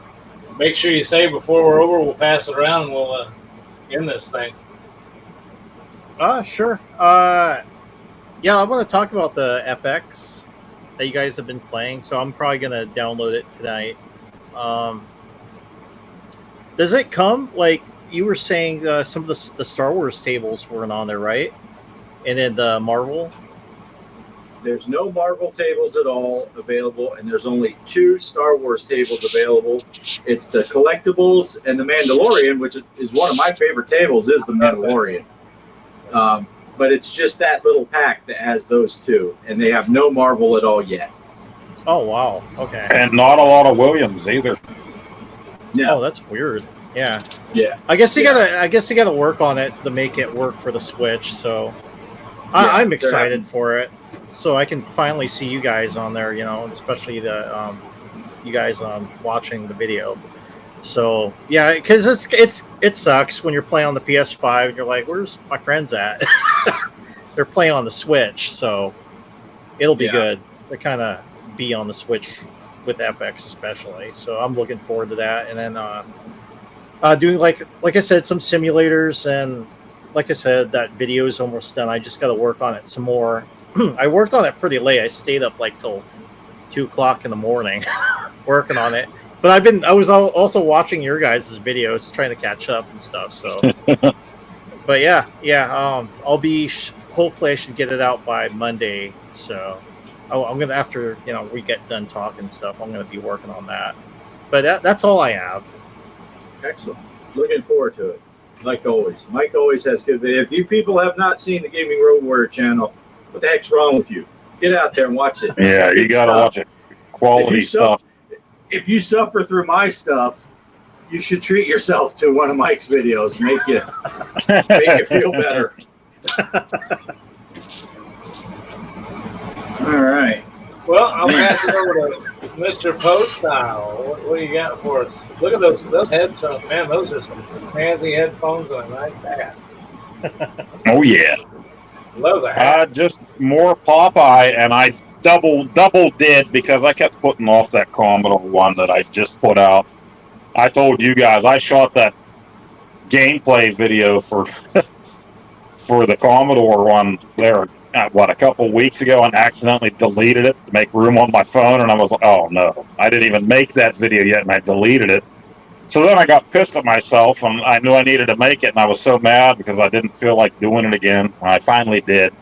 A: make sure you say before we're over? We'll pass it around and we'll end this thing.
D: Sure. Yeah, I want to talk about the FX that you guys have been playing, so I'm probably going to download it tonight. Does it come, like you were saying, some of the Star Wars tables weren't on there, right? And then the Marvel?
B: There's no Marvel tables at all available, and there's only 2 Star Wars tables available. It's the collectibles and the Mandalorian, which is one of my favorite tables, is the Mandalorian. But it's just that little pack that has those 2, and they have no Marvel at all yet.
D: Oh, wow. Okay.
C: And not a lot of Williams either.
B: Yeah.
D: Oh, that's weird. Yeah.
B: Yeah.
D: I guess you gotta work on it to make it work for the Switch. So I'm excited for it. So I can finally see you guys on there. Especially the you guys watching the video. So yeah, because it sucks when you're playing on the PS5 and you're like, "Where's my friends at?" They're playing on the Switch, so it'll be good. They kind of be on the Switch with FX especially. So I'm looking forward to that. And then doing like I said, some simulators, and like I said, that video is almost done. I just got to work on it some more. I worked on it pretty late. I stayed up like till 2:00 in the morning working on it. But I was also watching your guys' videos, trying to catch up and stuff. So, but yeah. I'll be. Hopefully, I should get it out by Monday. So, I'm gonna, after we get done talking stuff, I'm gonna be working on that. But that's all I have.
B: Excellent. Looking forward to it. Like always, Mike always has good videos. If you people have not seen the Gaming Road Warrior channel, what the heck's wrong with you? Get out there and watch it.
C: Yeah, you gotta watch it. Quality stuff.
B: If you suffer through my stuff, you should treat yourself to one of Mike's videos. Make you feel better. All right.
A: Well, I'll pass it over to Mr. Post now. What do you got for us? Look at those headphones, man. Those are some snazzy headphones and a nice hat.
C: Oh yeah.
A: Love the hat.
C: Just more Popeye, and I double did because I kept putting off that Commodore one that I just put out. I told you guys I shot that gameplay video for the Commodore one there a couple weeks ago, and accidentally deleted it to make room on my phone, and I was like, oh no, I didn't even make that video yet, and I deleted it. So then I got pissed at myself, and I knew I needed to make it, and I was so mad because I didn't feel like doing it again. And I finally did.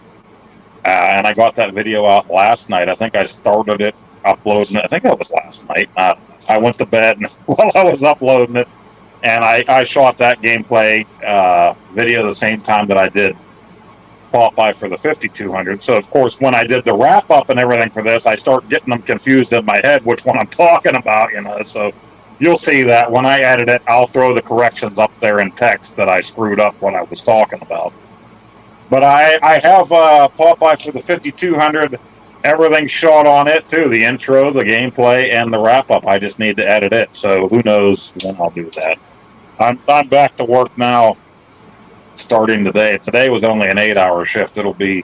C: And I got that video out last night. I think I started it, uploading it. I think that was last night. I went to bed while I was uploading it, and I shot that gameplay video the same time that I did Popeye for the 5200. So, of course, when I did the wrap-up and everything for this, I start getting them confused in my head which one I'm talking about, So you'll see that when I edit it, I'll throw the corrections up there in text that I screwed up when I was talking about. But I have Popeye for the 5200, everything shot on it too, the intro, the gameplay, and the wrap-up. I just need to edit it, so who knows when I'll do that. I'm back to work now, starting today. Today was only an 8-hour shift. It'll be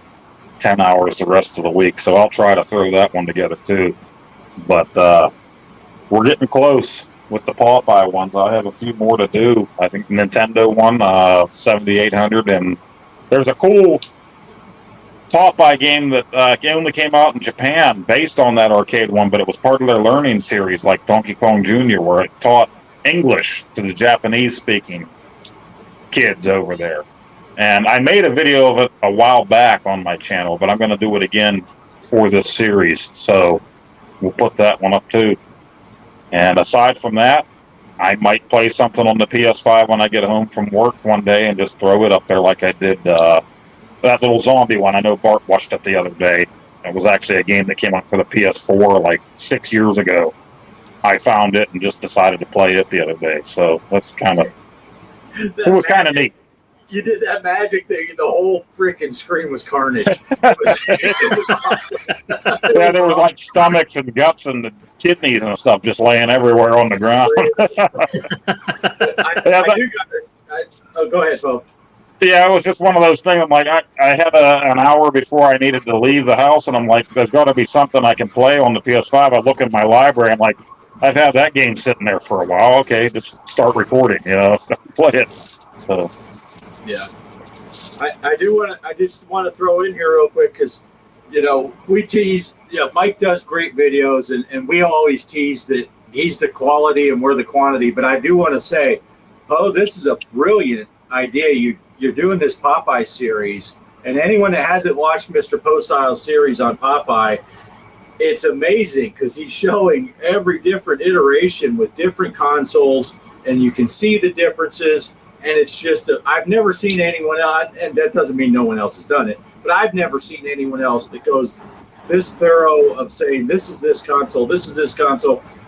C: 10 hours the rest of the week, so I'll try to throw that one together too. But we're getting close with the Popeye ones. I have a few more to do. I think Nintendo one, 7800, and there's a cool Popeye game that only came out in Japan based on that arcade one, but it was part of their learning series, like Donkey Kong Jr., where it taught English to the Japanese-speaking kids over there. And I made a video of it a while back on my channel, but I'm going to do it again for this series. So we'll put that one up too. And aside from that, I might play something on the PS5 when I get home from work one day and just throw it up there like I did that little zombie one. I know Bart watched it the other day. It was actually a game that came out for the PS4 like 6 years ago. I found it and just decided to play it the other day. So that's kind of, it was kind of neat.
B: You did that magic thing, and the whole freaking screen was carnage.
C: Yeah, there was like stomachs and guts and kidneys and stuff just laying everywhere on the ground.
B: Go ahead, Bo.
C: Yeah, it was just one of those things. I'm like, I had an hour before I needed to leave the house, and I'm like, there's got to be something I can play on the PS5. I look in my library. I'm like, I've had that game sitting there for a while. Okay, just start recording, play it. So,
B: yeah, I just want to throw in here real quick because, we tease. Mike does great videos, and we always tease that he's the quality and we're the quantity. But I do want to say, this is a brilliant idea. You're doing this Popeye series, and anyone that hasn't watched Mr. Posile's series on Popeye, it's amazing because he's showing every different iteration with different consoles, and you can see the differences. And it's just, I've never seen anyone else, and that doesn't mean no one else has done it, but I've never seen anyone else that goes this thorough of saying, this is this console,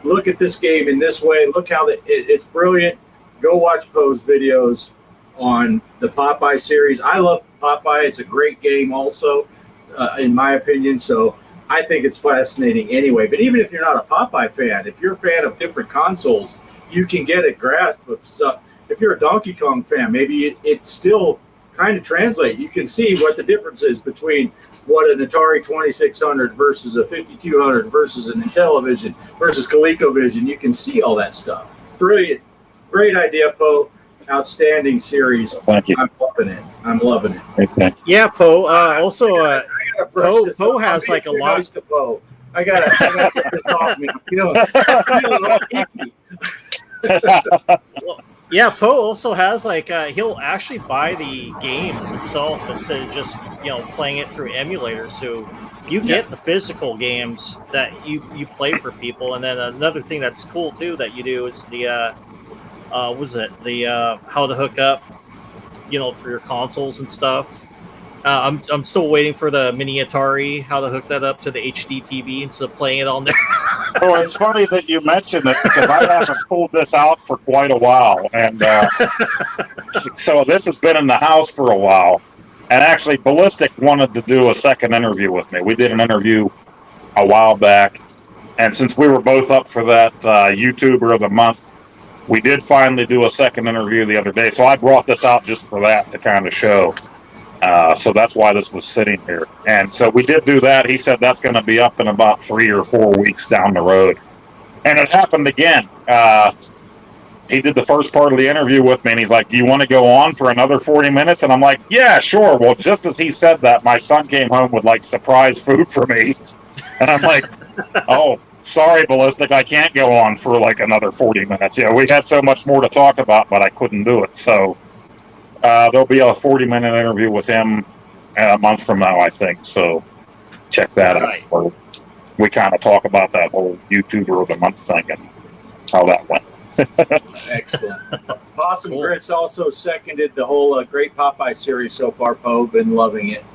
B: look at this game in this way, look how it's brilliant. Go watch Poe's videos on the Popeye series. I love Popeye. It's a great game also, in my opinion. So I think it's fascinating anyway. But even if you're not a Popeye fan, if you're a fan of different consoles, you can get a grasp of some. If you're a Donkey Kong fan, maybe it still kind of translates. You can see what the difference is between what an Atari 2600 versus a 5200 versus an Intellivision versus ColecoVision. You can see all that stuff. Brilliant. Great idea, Poe. Outstanding series.
C: Thank you.
B: I'm loving it.
C: Okay.
D: Yeah, Poe. Poe has like a lot.
B: Nice to Poe. I gotta get this off me. I'm feeling all icky.
D: Well, yeah, Poe also has he'll actually buy the games himself instead of just playing it through emulators. So you get the physical games that you play for people. And then another thing that's cool too that you do is the how to hook up, for your consoles and stuff. I'm still waiting for the mini Atari, how to hook that up to the HD TV instead of playing it on there.
C: Oh, it's funny that you mentioned it because I haven't pulled this out for quite a while. And so this has been in the house for a while. And actually, Ballistic wanted to do a second interview with me. We did an interview a while back. And since we were both up for that YouTuber of the month, we did finally do a second interview the other day. So I brought this out just for that to kind of show. So that's why this was sitting here. And so we did do that. He said that's going to be up in about 3 or 4 weeks down the road. And it happened again. He did the first part of the interview with me, and he's like, do you want to go on for another 40 minutes? And I'm like, yeah, sure. Well, just as he said that, my son came home with surprise food for me. And I'm like, oh, sorry, Ballistic, I can't go on for another 40 minutes. Yeah, we had so much more to talk about, but I couldn't do it. So there'll be a 40-minute interview with him a month from now, I think. So check that out. We kind of talk about that whole YouTuber of the month thing and how that went.
B: Excellent. Possum Grits also seconded the whole Great Popeye series so far, Poe. Been loving it.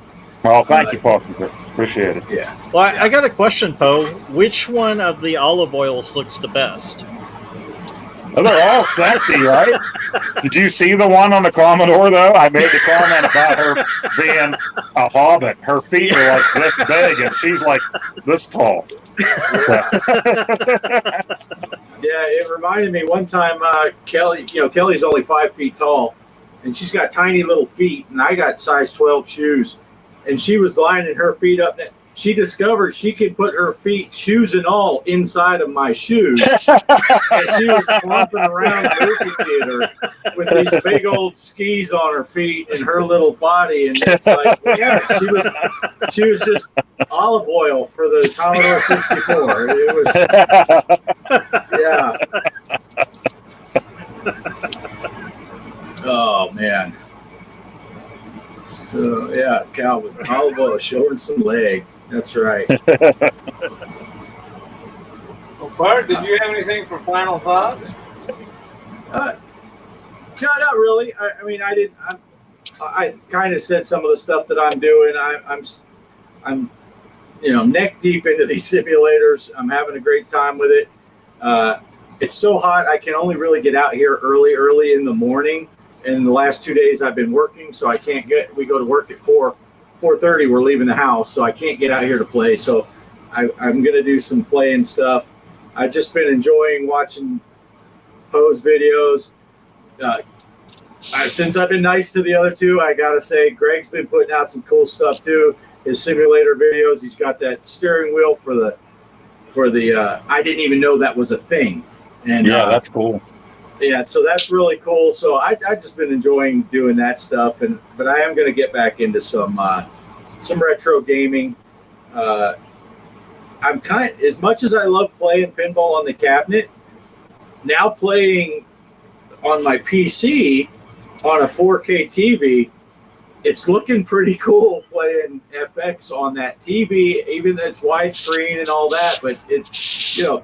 C: Well, thank you, Possum Grits. Appreciate it.
B: Yeah.
D: Well, I got a question, Poe. Which one of the olive oils looks the best?
C: Well, they're all sexy, right? Did you see the one on the Commodore, though? I made the comment about her being a hobbit. Her feet are this big, and she's this tall.
B: Yeah, it reminded me one time, Kelly, Kelly's only 5 feet tall, and she's got tiny little feet, and I got size 12 shoes, and she was lining her feet up. she discovered she could put her feet, shoes and all, inside of my shoes. And she was clumping around the movie theater with these big old skis on her feet and her little body. And it's like, yeah, she was just olive oil for the Commodore 64. It was, yeah. Oh, man. So, yeah, Calvin, olive oil showing some leg. That's right.
A: Well, Bart, did you have anything for final thoughts?
B: No, not really. I mean, I didn't. I kind of said some of the stuff that I'm doing. I'm, neck deep into these simulators. I'm having a great time with it. It's so hot. I can only really get out here early in the morning. And the last 2 days I've been working, so I can't get. We go to work at 4:30. We're leaving the house, so I can't get out here to play. So I'm gonna do some playing stuff. I've just been enjoying watching Poe's videos. Since I've been nice to the other two, I gotta say Greg's been putting out some cool stuff too. His simulator videos. He's got that steering wheel for the. I didn't even know that was a thing. And
C: yeah, that's cool.
B: Yeah, so that's really cool. So I just been enjoying doing that stuff, but I am going to get back into some retro gaming. I'm as much as I love playing pinball on the cabinet, now playing on my PC on a 4K TV, it's looking pretty cool playing FX on that TV, even though it's widescreen and all that. But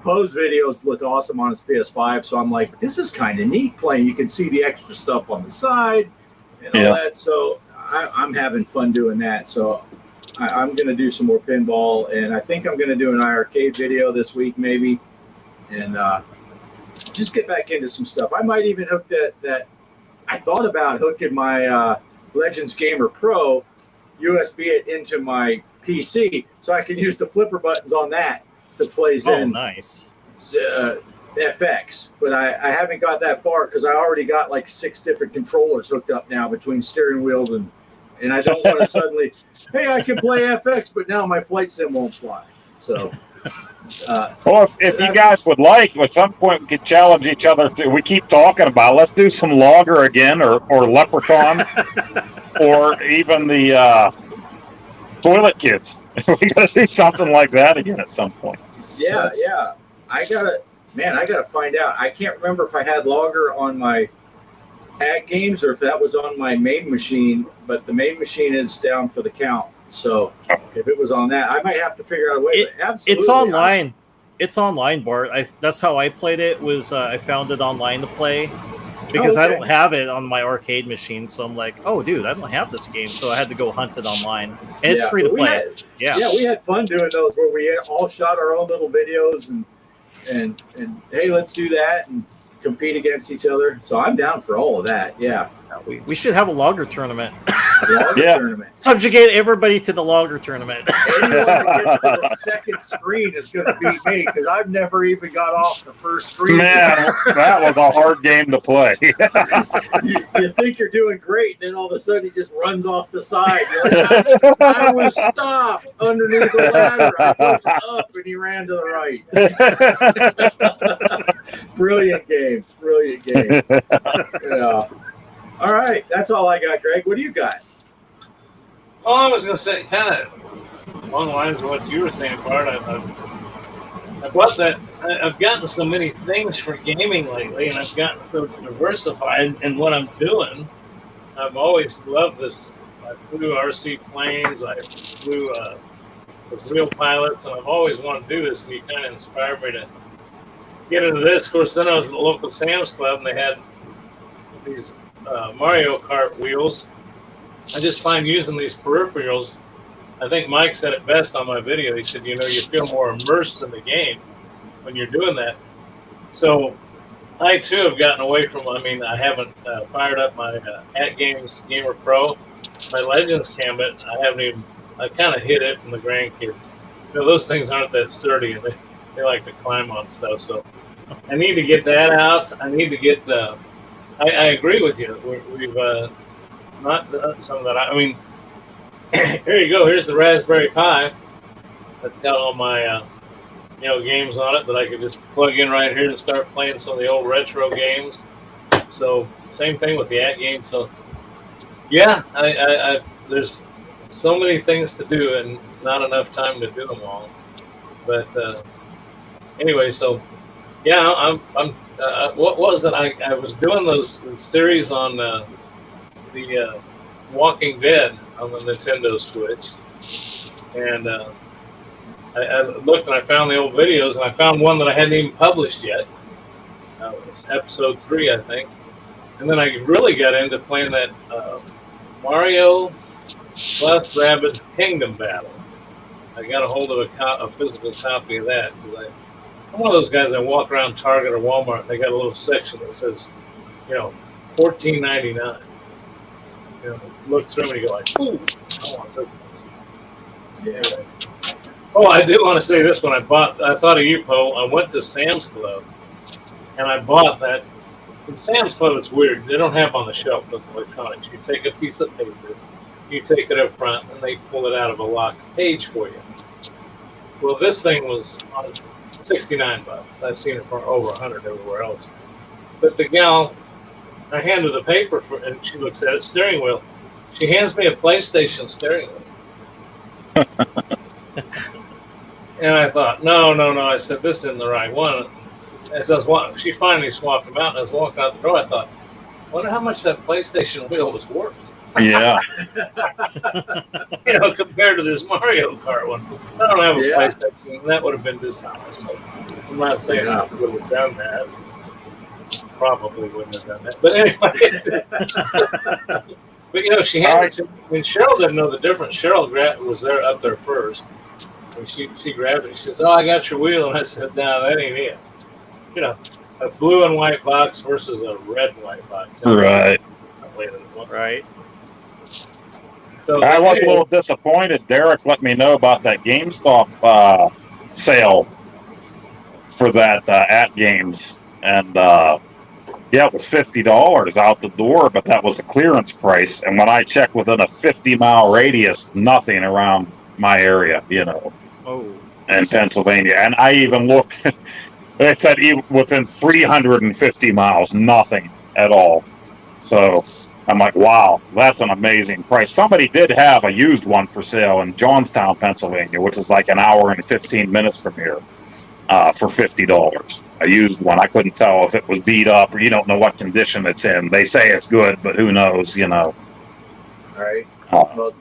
B: Poe's videos look awesome on his PS5. So I'm like, this is kind of neat playing. You can see the extra stuff on the side and all that. So I'm having fun doing that. So I'm going to do some more pinball, and I think I'm going to do an iArcade video this week maybe, and just get back into some stuff. I might even hook that. I thought about hooking my Legends Gamer Pro USB it into my PC so I can use the flipper buttons on that to play Zen.
D: Oh, nice.
B: FX, but I haven't got that far because I already got like 6 different controllers hooked up now between steering wheels and I don't want to suddenly, hey, I can play FX, but now my flight sim won't fly. So.
C: Well, if you guys would like, at some point we could challenge each other to. We keep talking about. Let's do some Logger again, or Leprechaun, or even the Toilet Kids. We got to do something like that again at some point.
B: Yeah. I gotta find out. I can't remember if I had Logger on my at games or if that was on my main machine. But the main machine is down for the count. So if it was on that, I might have to figure out a way. Absolutely,
D: it's online. It's online, Bart. That's how I played it. I found it online to play because I don't have it on my arcade machine. So I'm like, oh, dude, I don't have this game. So I had to go hunt it online, and it's free to play.
B: We had fun doing those where we all shot our own little videos and hey, let's do that and compete against each other. So I'm down for all of that. Yeah.
D: We should have a Logger tournament.
B: Tournament.
D: Subjugate everybody to the Logger tournament.
B: Anyone that gets to the second screen is going to beat me because I've never even got off the first screen.
C: Man, that was a hard game to play.
B: you think you're doing great, and then all of a sudden he just runs off the side. You're like, I was stopped underneath the ladder. I pushed up, and he ran to the right. Brilliant game. Yeah. All right, that's all I got, Greg. What do you got?
A: Well, I was going to say, kind of along the lines of what you were saying, Bart. I've gotten so many things for gaming lately, and I've gotten so diversified in what I'm doing. I've always loved this. I flew RC planes. I flew with real pilots, and I've always wanted to do this, and you kind of inspired me to get into this. Of course, then I was at the local Sam's Club, and they had these Mario Kart wheels. I just find using these peripherals, I think Mike said it best on my video. He said, you feel more immersed in the game when you're doing that. So I too have gotten away from, I haven't fired up my At Games Gamer Pro. My Legends Gambit, I kind of hid it from the grandkids. Those things aren't that sturdy, and they like to climb on stuff. So I need to get that out. I need to get I agree with you. We've not done some of that. Here you go. Here's the Raspberry Pi. that's got all my games on it that I could just plug in right here and start playing some of the old retro games. So same thing with the game. So yeah, I there's so many things to do and not enough time to do them all. But anyway, so yeah, I'm what was it? I was doing those series on the Walking Dead on the Nintendo Switch, and I looked and I found the old videos, and I found one that I hadn't even published yet. It's episode 3, I think. And then I really got into playing that Mario plus Rabbids Kingdom Battle. I got a hold of a physical copy of that because I'm one of those guys that walk around Target or Walmart and they got a little section that says, $14.99. Look through and you go like, ooh, I want this. Yeah. Oh, I do want to say this. When I thought of you, Poe. I went to Sam's Club and I bought that. In Sam's Club, it's weird. They don't have on the shelf those electronics. You take a piece of paper, you take it up front, and they pull it out of a locked cage for you. Well, this thing was $69. I've seen it for over $100 everywhere else. But the gal, I handed the paper and she looks at it, steering wheel. She hands me a PlayStation steering wheel. And I thought, no. I said, this isn't the right one. As I was she finally swapped them out, and I was walking out the door. I thought, I wonder how much that PlayStation wheel was worth.
C: Yeah.
A: Compared to this Mario Kart one. I don't have a PlayStation, and that would have been dishonest. So I'm not saying I would have done that. Probably wouldn't have done that. But anyway. But she had when Cheryl didn't know the difference. Cheryl was there up there first. And she grabbed it. She says, "Oh, I got your wheel." And I said, "No, that ain't it." A blue and white box versus a red and white box.
C: Right.
D: Right.
C: So I was a little disappointed. Derek let me know about that GameStop sale for that at Games, and it was $50 out the door, but that was a clearance price. And when I checked within a 50-mile radius, nothing around my area, in Pennsylvania. And I even looked. It said even within 350 miles, nothing at all. So I'm like, wow, that's an amazing price. Somebody did have a used one for sale in Johnstown, Pennsylvania, which is like an hour and 15 minutes from here, for $50. A used one. I couldn't tell if it was beat up or you don't know what condition it's in. They say it's good, but who knows,
B: All right.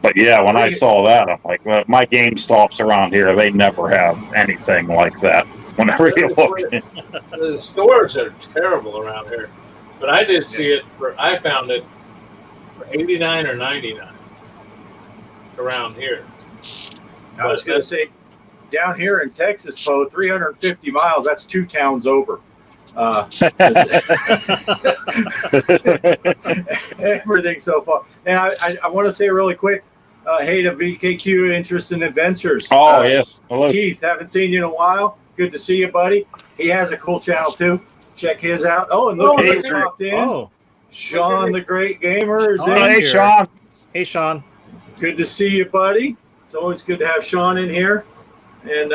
C: But yeah, when I saw that, I'm like, well, my GameStops around here, they never have anything like that. When I really look,
A: the stores are terrible around here, but I did see it I found it for $89 or $99 around here.
B: I was going to say, down here in Texas, Poe, 350 miles. That's 2 towns over. Everything so far. And I want to say really quick, hey to VKQ Interest in Adventures.
C: Oh, yes. Hello.
B: Keith, haven't seen you in a while. Good to see you, buddy. He has a cool channel, too. Check his out. Oh, and look, he popped in. Oh. Sean, the Great Gamer, is in.
C: Hey,
B: here.
C: Sean.
D: Hey, Sean.
B: Good to see you, buddy. It's always good to have Sean in here. And,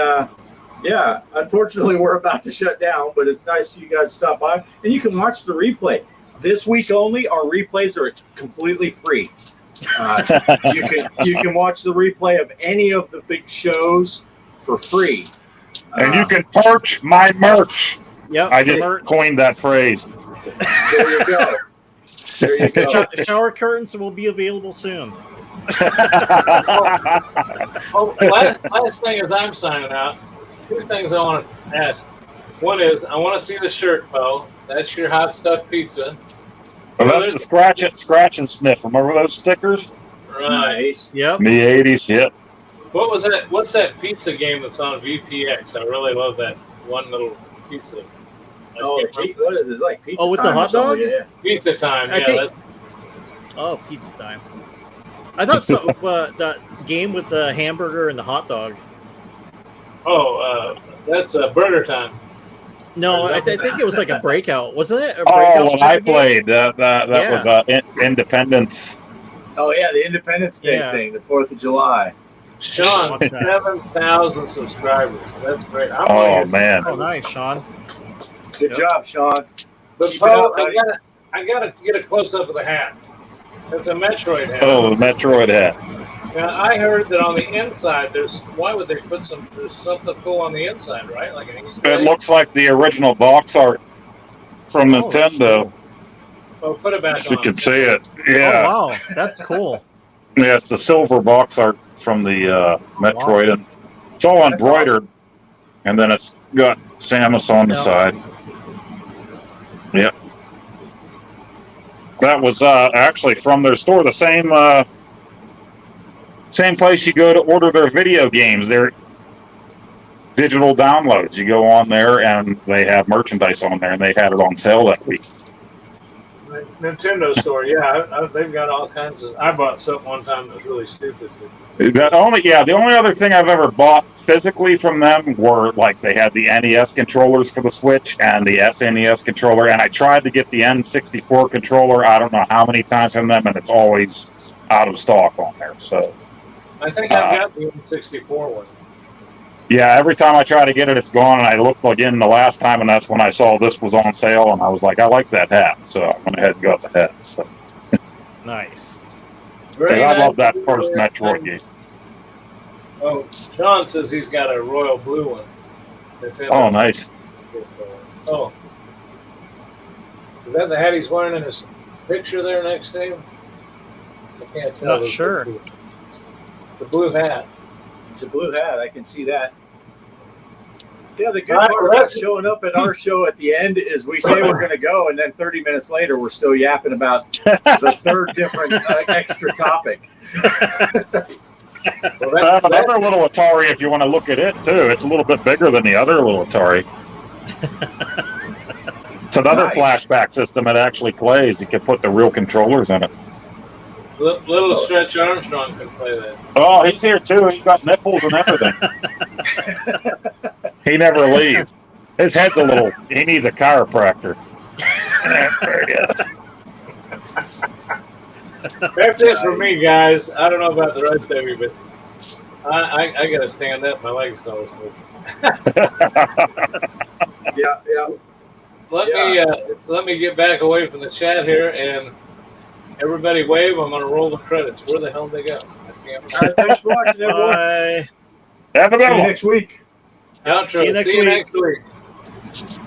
B: unfortunately, we're about to shut down, but it's nice for you guys to stop by. And you can watch the replay. This week only, our replays are completely free. You can watch the replay of any of the big shows for free.
C: And you can purchase my merch.
D: Yep.
C: I just coined that phrase.
B: There you go. There you go.
D: Shower curtains will be available soon.
A: Last thing as I'm signing out, 2 things I want to ask. One is I want to see the shirt, Poe. That's your hot stuff pizza.
C: Well, that's the scratch and sniff. Remember those stickers?
A: Right.
B: Nice.
D: Yep.
C: In the 80s, yep.
A: What was that? What's that pizza game that's on VPX? I really love that one little pizza.
B: What is it? It's like pizza
D: with
B: time
D: the hot dog?
B: Yeah.
A: Pizza time.
D: Pizza time. I thought so. That game with the hamburger and the hot dog.
A: That's Burger Time.
D: No, I think it was like a breakout, wasn't it?
C: When I played, that was Independence.
B: Oh yeah, the Independence Day thing, the 4th of July.
A: Sean,
D: What's that?
A: 7,000 subscribers. That's great. I'm
C: Oh
A: only-
C: man.
D: Oh, nice, Sean.
B: Good job, Sean.
A: But
B: Keep it up,
A: Poe,
B: buddy.
A: I gotta get a close up of the hat. It's a Metroid hat.
C: Oh, the Metroid hat.
A: Now, I heard that on the inside, why would they put there's something cool on the inside, right? Like an Easter
C: It
A: egg?
C: looks like the original box art from
D: Oh,
C: Nintendo.
A: Oh, put it back
C: If you
A: on.
C: can see it. Yeah.
D: Oh, wow. That's cool.
C: Yeah, it's the silver box art from the Metroid. And it's all
B: That's
C: embroidered. And then it's got Samus on the
D: Yeah.
C: side. Yep. That was actually from their store, the same place you go to order their video games. Their digital downloads. You go on there and they have merchandise on there, and they had it on sale that week.
A: Nintendo store, yeah. They've got all kinds of. I bought something one time that was really stupid.
C: The only other thing I've ever bought physically from them were like they had the NES controllers for the Switch and the SNES controller, and I tried to get the N64 controller. I don't know how many times from them, and it's always out of stock on there. So
A: I think I've got the N64 one.
C: yeah, every time I try to get it, it's gone. And I looked again the last time, and that's when I saw this was on sale, and I was like, I like that hat, so I went ahead and got the hat. So
D: Nice.
A: Very
C: I
A: nice.
C: love that first Metroid game.
A: Oh, Sean says he's got a royal blue one. Nintendo.
C: Oh, nice.
A: Oh. Is that the hat he's wearing in his picture there next to him? I can't tell.
D: Not
A: Those
D: sure.
A: pictures. It's a blue hat.
B: It's a blue hat. I can see that. Yeah, the good
A: All right,
B: part
A: well,
B: about
A: that's-
B: showing up at our show at the end is we say we're going to go, and then 30 minutes later, we're still yapping about the third different extra topic.
A: Well,
C: I have another little Atari if you want to look at it too. It's a little bit bigger than the other little Atari. It's another
B: Nice.
C: flashback system. It actually plays. You can put the real controllers in it.
A: Little Stretch Armstrong can play that.
C: Oh, he's here too. He's got nipples and everything. He never leaves. His head's a little. He needs a chiropractor.
A: That's it for me, guys. I don't know about the rest of you, but I got to stand up. My legs fell asleep.
B: Yeah.
A: Let me get back away from the chat here and everybody wave. I'm going to roll the credits. Where the hell did they go? I can't
B: All right, thanks for watching, everyone.
D: Bye.
C: Have a
B: See
C: good
B: you
C: one.
B: next week.
A: Outro.
D: See you next
A: See you
D: week.
A: next week.